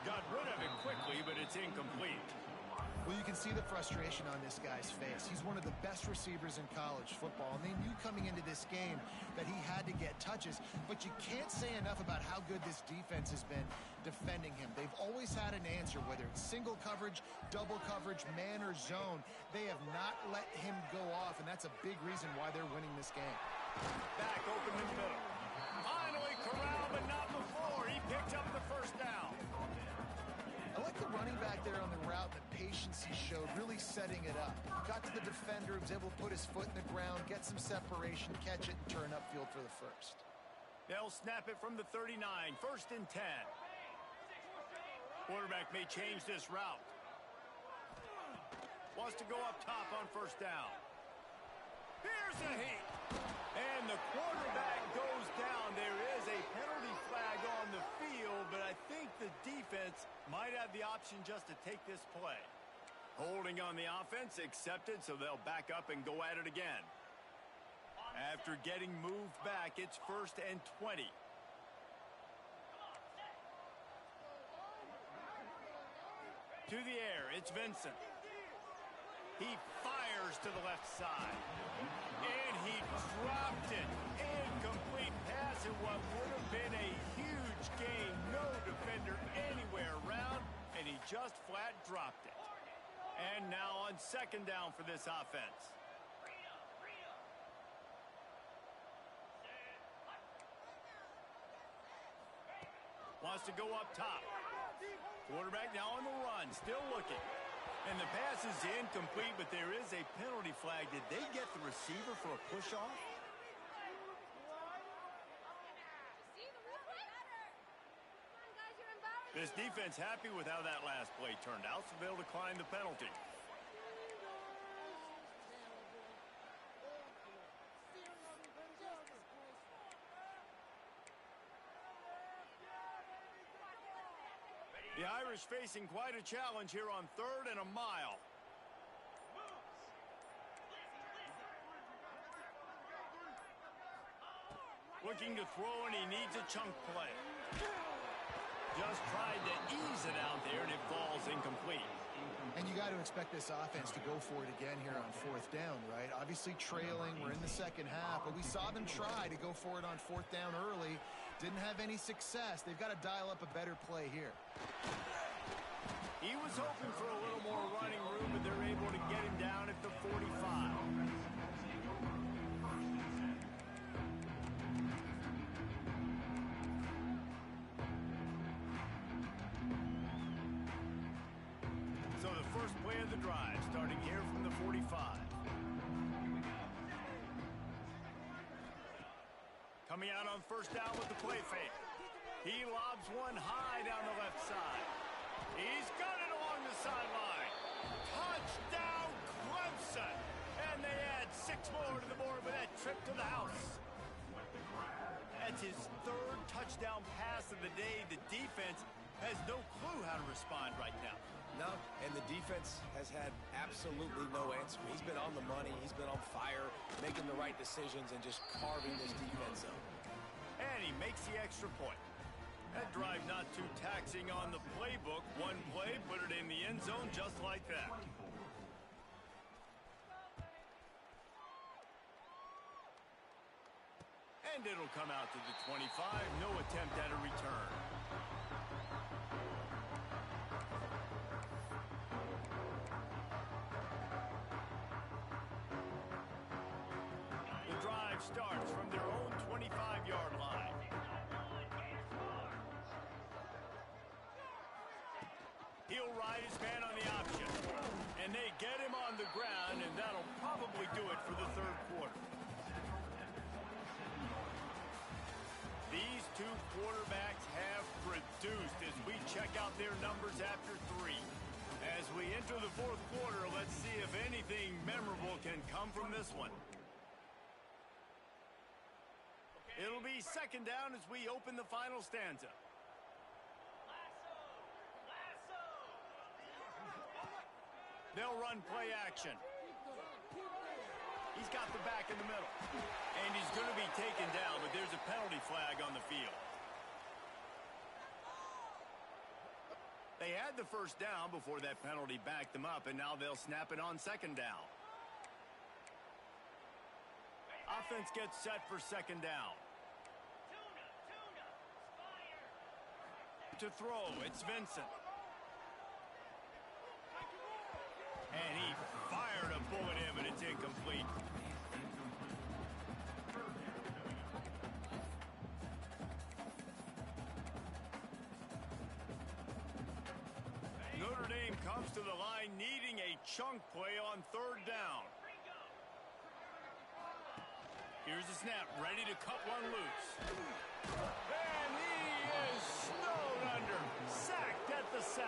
Got rid of it quickly, but it's incomplete. Well, you can see the frustration on this guy's face. He's one of the best receivers in college football, and they knew coming into this game that he had to get touches, but you can't say enough about how good this defense has been defending him. They've always had an answer, whether it's single coverage, double coverage, man or zone. They have not let him go off, and that's a big reason why they're winning this game. Back open in the middle. Finally corralled, but not before. He picked up the first down. I like the running back there on the route, the patience he showed, really setting it up. Got to the defender, was able to put his foot in the ground, get some separation, catch it, and turn upfield for the first. They'll snap it from the 39, first and 10. Quarterback may change this route. Wants to go up top on first down. Here's a heat. And the quarterback goes down. There is a penalty flag on the field, but I think the defense might have the option just to take this play. Holding on the offense, accepted, so they'll back up and go at it again. After getting moved back, it's first and 20. To the air, it's Vincent. He fires to the left side. And he dropped it. Incomplete pass in what would have been a huge gain. No defender anywhere around, and he just flat dropped it. And now on second down for this offense. Wants to go up top. Quarterback now on the run, still looking. And the pass is incomplete, but there is a penalty flag. Did they get the receiver for a push-off? This defense happy with how that last play turned out, so they'll decline the penalty. The Irish facing quite a challenge here on third and a mile. Looking to throw, and he needs a chunk play. Just tried to ease it out there, and it falls incomplete. And you got to to expect this offense to go for it again here on fourth down, right? Obviously trailing, we're in the second half, but we saw them try to go for it on fourth down early. Didn't have any success. They've got to dial up a better play here. He was hoping for a little more running room, but they're able to get him down at the 45. So the first play of the drive, starting here from the 45. Coming out on first down with the play fake. He lobs one high down the left side. He's got it along the sideline. Touchdown, Clemson. And they add 6 more to the board with that trip to the house. That's his 3rd touchdown pass of the day. The defense has no clue how to respond right now. No, and the defense has had absolutely no answer. He's been on the money. He's been on fire, making the right decisions and just carving this defense up. And he makes the extra point. That drive not too taxing on the playbook. One play, put it in the end zone just like that. And it'll come out to the 25. No attempt at a return. The drive starts from their own 25-yard line. He'll ride his man on the option. And they get him on the ground, and that'll probably do it for the 3rd quarter. These two quarterbacks have produced as we check out their numbers after 3. As we enter the 4th quarter, let's see if anything memorable can come from this one. It'll be 2nd down as we open the final stanza. They'll run play action. He's got the back in the middle. And he's going to be taken down, but there's a penalty flag on the field. They had the first down before that penalty backed them up, and now they'll snap it on 2nd down. Offense gets set for 2nd down. To throw, it's Vincent. And he fired a bullet in, but it's incomplete. Notre Dame comes to the line needing a chunk play on 3rd down. Here's the snap, ready to cut one loose. And he is snowed under, sacked at the 7.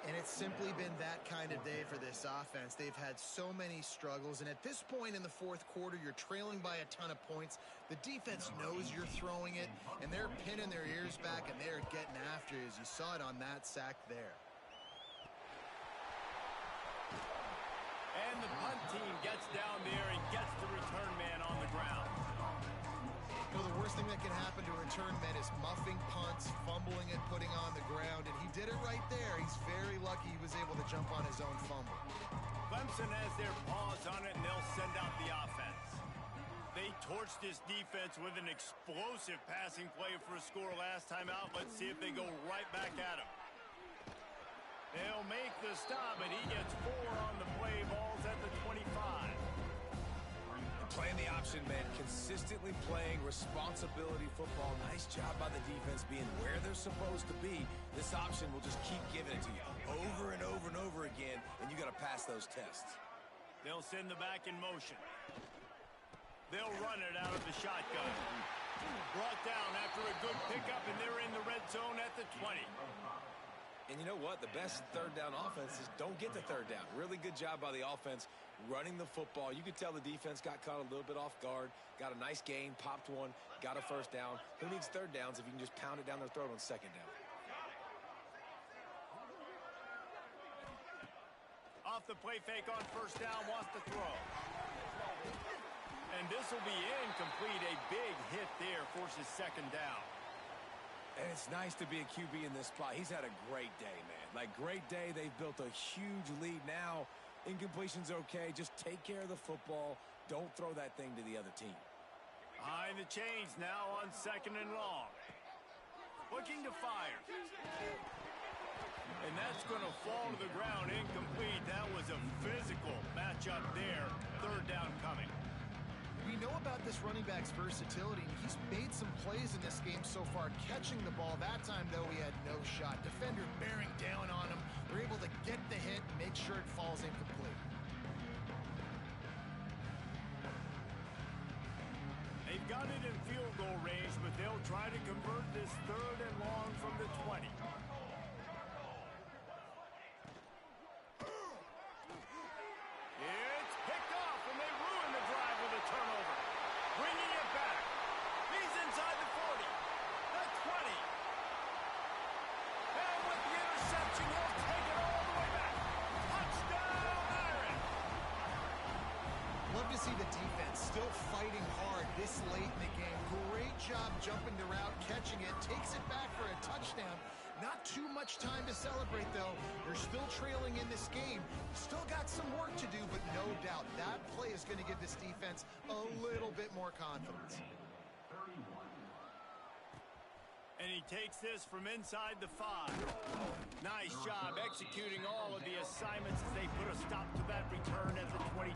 And it's simply been that kind of day for this offense. They've had so many struggles, and at this point in the 4th quarter, you're trailing by a ton of points. The defense knows you're throwing it, and they're pinning their ears back, and they're getting after you, as you saw it on that sack there. And the punt team gets down there and gets the return man on the ground. You know, the worst thing that can happen to a return man is muffing punts, fumbling it, putting on the ground, and he did it right there. He's very lucky he was able to jump on his own fumble. Clemson has their paws on it, and they'll send out the offense. They torched this defense with an explosive passing play for a score last time out. Let's see if they go right back at him. They'll make the stop, and he gets 4 on the play. Balls at the 25. Playing the option, man. Consistently playing responsibility football. Nice job by the defense being where they're supposed to be. This option will just keep giving it to you over and over and over again, and you got to pass those tests. They'll send the back in motion. They'll run it out of the shotgun. Brought down after a good pickup, and they're in the red zone at the 20. And you know what? The best 3rd down offense is don't get the 3rd down. Really good job by the offense running the football. You could tell the defense got caught a little bit off guard, got a nice gain, popped one, got a 1st down. Who needs 3rd downs if you can just pound it down their throat on 2nd down? Off the play fake on 1st down, wants to throw. And this will be incomplete. A big hit there forces 2nd down. And it's nice to be a QB in this spot. He's had a great day, man. Like, great day. They've built a huge lead. Now, incompletion's okay. Just take care of the football. Don't throw that thing to the other team. Behind the chains now on 2nd and long. Looking to fire. And that's going to fall to the ground incomplete. That was a physical matchup there. 3rd down coming. We know about this running back's versatility, and he's made some plays in this game so far, catching the ball. That time, though, he had no shot. Defender bearing down on him. They're able to get the hit and make sure it falls incomplete. They've got it in field goal range, but they'll try to convert this 3rd and long from the 20. It's picked off, and they ruin the drive with a turnover. Bringing it back. He's inside the 40, the 20. And with the interception, he'll take it all the way back. Touchdown, Irish. Love to see the defense still fighting hard this late in the game. Great job jumping the route, catching it, takes it back for a touchdown. Not too much time to celebrate, though. You're still trailing in this game. Still got some work to do, but no doubt that play is going to give this defense a little bit more confidence. And he takes this from inside the 5. Nice job executing all of the assignments as they put a stop to that return at the 22.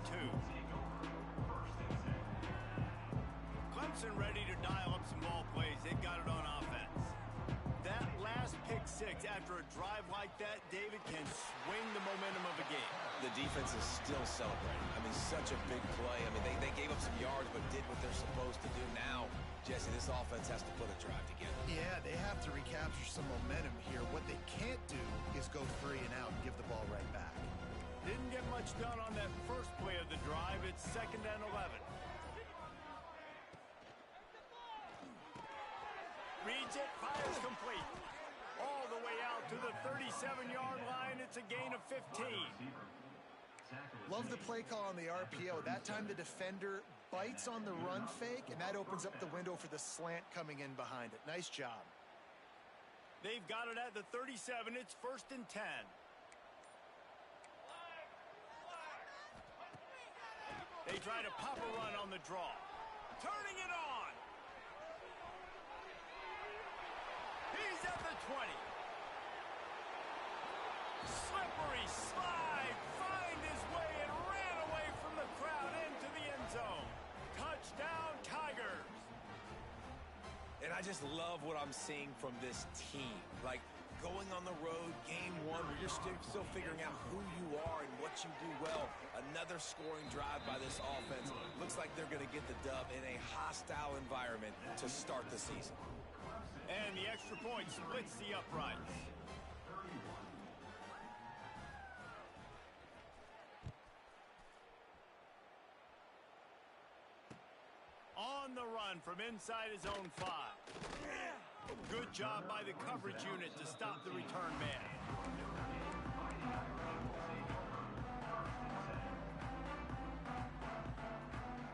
Clemson ready to dial up some ball plays. They've got it on offense. That last pick 6 after a drive like that, David, can swing the momentum of a game. The defense is still celebrating. I mean, such a big play. I mean, they gave up some yards but did what they're supposed to do. Now, Jesse, this offense has to put a drive together. Yeah, they have to recapture some momentum here. What they can't do is go 3 and out and give the ball right back. Didn't get much done on that first play of the drive. It's 2nd and 11. Reads it, fires complete. All the way out to the 37-yard line. It's a gain of 15. Love the play call on the RPO. That time the defender bites on the run fake, and that opens up the window for the slant coming in behind it. Nice job. They've got it at the 37. It's 1st and 10. They try to pop a run on the draw. Turning it on. He's at the 20. Slippery slide. Find his way and ran away from the crowd into the end zone. Touchdown, Tigers. And I just love what I'm seeing from this team. Like, going on the road, game 1, where you're still figuring out who you are and what you do well. Another scoring drive by this offense. Looks like they're going to get the dub in a hostile environment to start the season. And the extra point splits the uprights. On the run from inside his own 5. Good job by the coverage unit to stop the return man.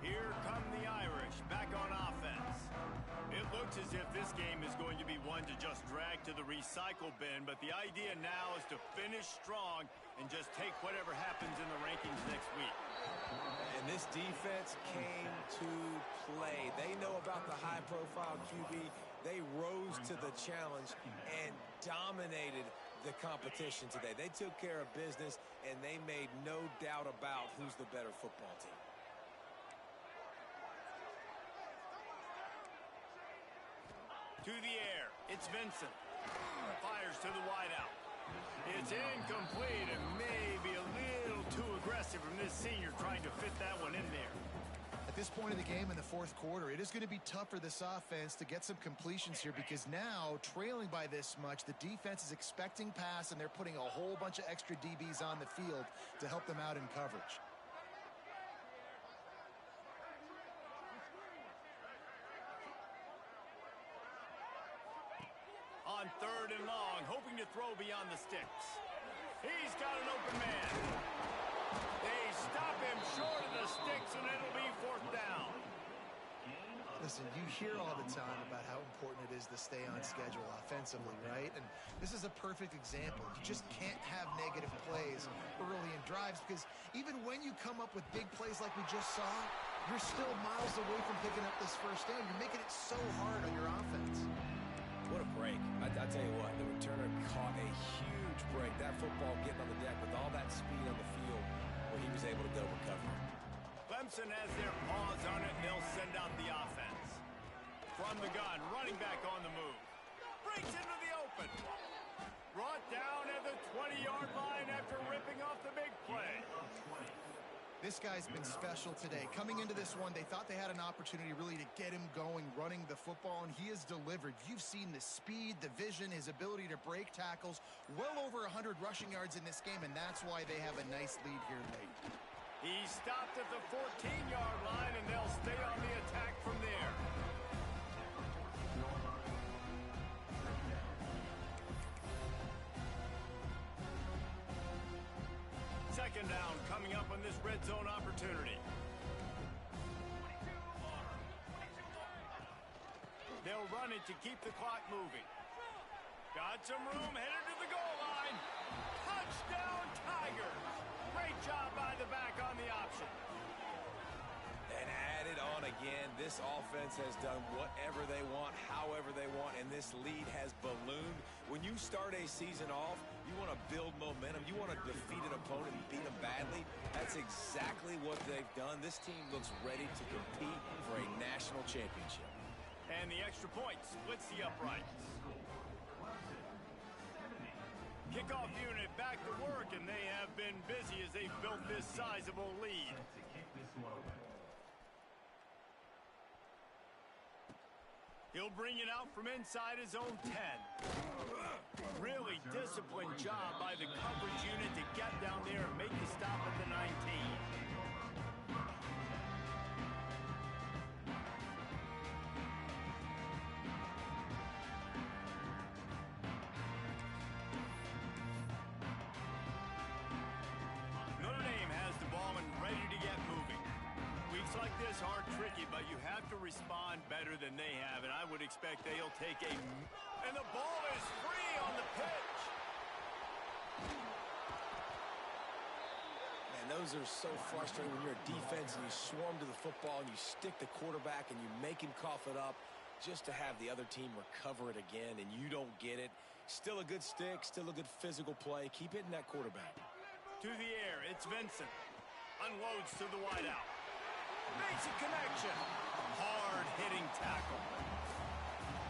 Here come the Irish back on offense. It looks as if this game is going to be one to just drag to the recycle bin, but the idea now is to finish strong and just take whatever happens in the rankings next week. And this defense came to play. They know about the high-profile QB. They rose to the challenge and dominated the competition today. They took care of business, and they made no doubt about who's the better football team. To the air, it's Vincent. Fires to the wideout. It's incomplete and maybe a little too aggressive from this senior trying to fit that one in there. At this point in the game in the 4th quarter, it is going to be tough for this offense to get some completions here because now, trailing by this much, the defense is expecting pass and they're putting a whole bunch of extra DBs on the field to help them out in coverage. On 3rd and long, hoping to throw beyond the sticks. He's got an open man. They stop him short of the sticks, and it'll be 4th down. Listen, you hear all the time about how important it is to stay on schedule offensively, right? And this is a perfect example. You just can't have negative plays early in drives because even when you come up with big plays like we just saw, you're still miles away from picking up this first down. You're making it so hard on your offense. What a break. I tell you what, the returner caught a huge break. That football getting on the deck with all that speed on the field where he was able to go recover. Clemson has their paws on it, and they'll send out the offense. From the gun, running back on the move. Breaks into the open. Brought down at the 20-yard line after ripping off the big play. This guy's been special today. Coming into this one, they thought they had an opportunity really to get him going, running the football, and he has delivered. You've seen the speed, the vision, his ability to break tackles. Well over 100 rushing yards in this game, and that's why they have a nice lead here late. He stopped at the 14-yard line, and they'll stay on the attack from there. Second down coming up on this red zone opportunity. They'll run it to keep the clock moving. Got some room, headed to the goal line. Touchdown, Tigers! Great job by the back on the option. And added on again, this offense has done whatever they want, however they want, and this lead has ballooned. When you start a season off, you want to build momentum. You want to defeat an opponent and beat them badly. That's exactly what they've done. This team looks ready to compete for a national championship. And the extra point splits the uprights. Kickoff unit back to work, and they have been busy as they've built this sizable lead. He'll bring it out from inside his own 10. Really disciplined job by the coverage unit to get down there and make the stop at the 19. Notre Dame has the ball and ready to get moving. Weeks like this are tricky, but you have to respond better than they have, and I would expect they'll take a... And the ball is free on the pitch. Man, those are so frustrating when you're a defense and you swarm to the football and you stick the quarterback and you make him cough it up just to have the other team recover it again, and you don't get it. Still a good stick, still a good physical play. Keep hitting that quarterback. To the air, it's Vincent. Unloads to the wideout. Makes a connection. Hard-hitting tackle.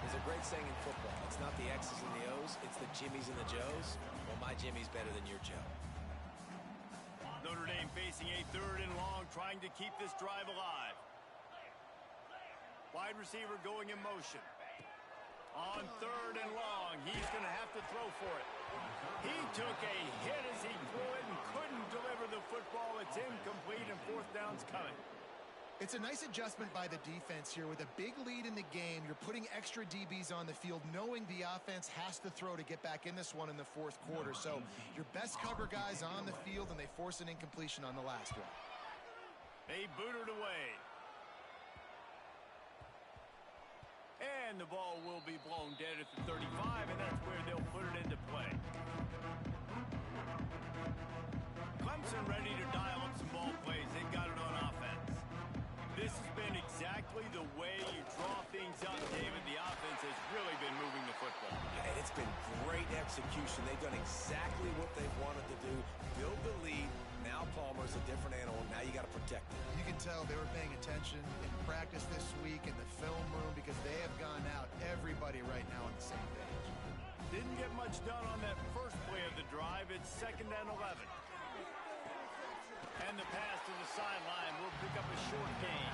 There's a great saying in football. It's not the X's and the O's, it's the Jimmies and the Joes. Well, my Jimmy's better than your Joe. Notre Dame facing a third and long, trying to keep this drive alive. Wide receiver going in motion. On third and long, he's going to have to throw for it. He took a hit as he threw it and couldn't deliver the football. It's incomplete, and fourth down's coming. It's a nice adjustment by the defense here. With a big lead in the game, you're putting extra DBs on the field, knowing the offense has to throw to get back in this one in the fourth quarter. So your best cover guys on the field, and they force an incompletion on the last one. They boot it away. And the ball will be blown dead at the 35, and that's where they'll put it into play. Clemson ready to dial up some ball plays. They've got it on offense. This has been exactly the way you draw things up, David. The offense has really been moving the football. And it's been great execution. They've done exactly what they've wanted to do. Build the lead. Now Palmer's a different animal. Now you got to protect it. You can tell they were paying attention in practice this week in the film room because they have gone out, everybody right now on the same page. Didn't get much done on that first play of the drive. It's 2nd and 11. And the pass to the sideline will pick up a short gain.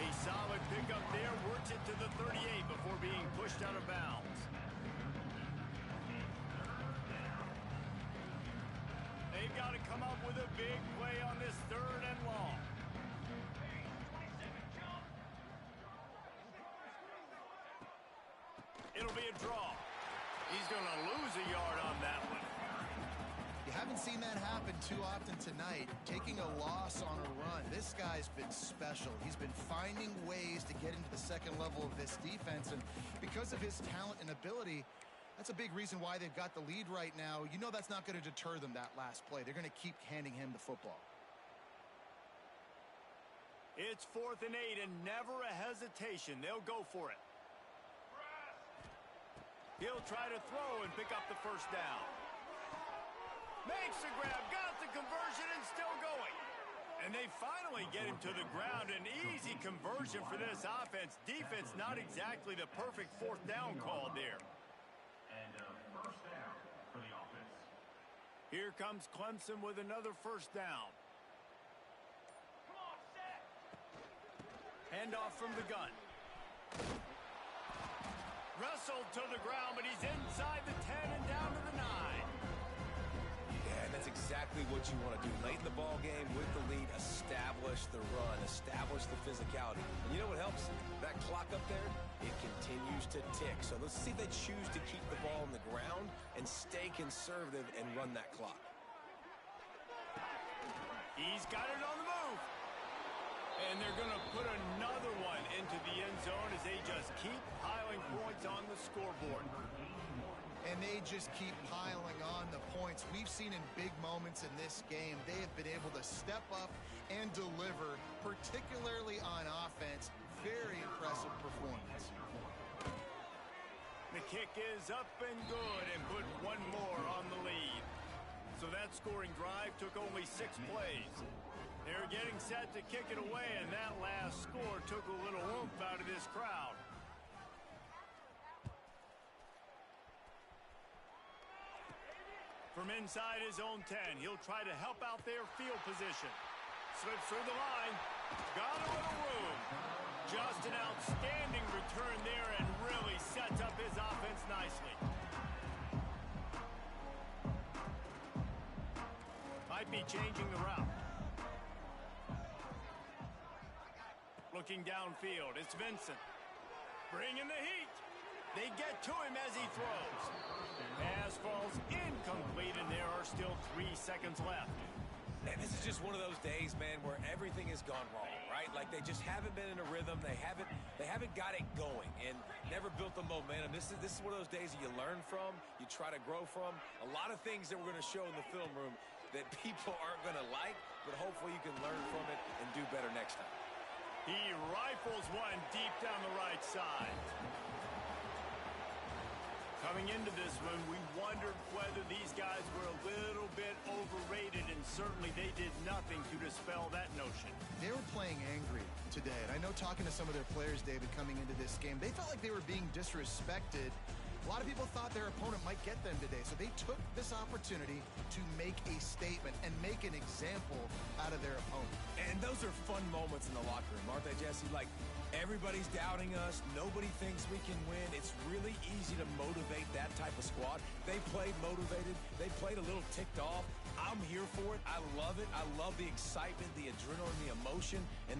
A solid pickup there, works it to the 38 before being pushed out of bounds. They've got to come up with a big play on this 3rd and long. It'll be a draw. He's going to lose a yard on that one. You have haven't seen that happen too often tonight, taking a loss on a run. This guy's been special. He's been finding ways to get into the second level of this defense, and because of his talent and ability, that's a big reason why they've got the lead right now. You know that's not going to deter them, that last play. They're going to keep handing him the football. It's 4th and 8 and never a hesitation. They'll go for it. He'll try to throw and pick up the first down. Makes the grab, got the conversion, and still going. And they finally get him to the ground. An easy conversion for this offense. Defense not exactly the perfect 4th down call there. And first down for the offense. Here comes Clemson with another first down. Handoff from the gun. Wrestled to the ground, but he's inside the 10 and down to the 9. Yeah, and that's exactly what you want to do. Late in the ball game with the lead, establish the run, establish the physicality. And you know what helps? That clock up there, it continues to tick. So let's see if they choose to keep the ball on the ground and stay conservative and run that clock. He's got it on the move. And they're going to put another one into the end zone as they just keep piling points on the scoreboard. And they just keep piling on the points. We've seen in big moments in this game, they have been able to step up and deliver, particularly on offense. Very impressive performance. The kick is up and good and put one more on the lead. So that scoring drive took only 6 plays. They're getting set to kick it away, and that last score took a little oomph out of this crowd. From inside his own 10, he'll try to help out their field position. Slips through the line. Got a little room. Just an outstanding return there and really sets up his offense nicely. Might be changing the route. Looking downfield, it's Vincent. Bringing the heat. They get to him as he throws. Pass falls incomplete, and there are still 3 seconds left. And this is just one of those days, man, where everything has gone wrong, right? Like they just haven't been in a rhythm. They haven't got it going and never built the momentum. This is one of those days that you learn from, you try to grow from. A lot of things that we're going to show in the film room that people aren't going to like, but hopefully you can learn from it and do better next time. He rifles one deep down the right side. Coming into this one, we wondered whether these guys were a little bit overrated, and certainly they did nothing to dispel that notion. They were playing angry today, and I know talking to some of their players, David, coming into this game, they felt like they were being disrespected. A lot of people thought their opponent might get them today, so they took this opportunity to make a statement and make an example out of their opponent. And those are fun moments in the locker room, aren't they, Jesse? Like, everybody's doubting us. Nobody thinks we can win. It's really easy to motivate that type of squad. They played motivated. They played a little ticked off. I'm here for it. I love it. I love the excitement, the adrenaline, the emotion. And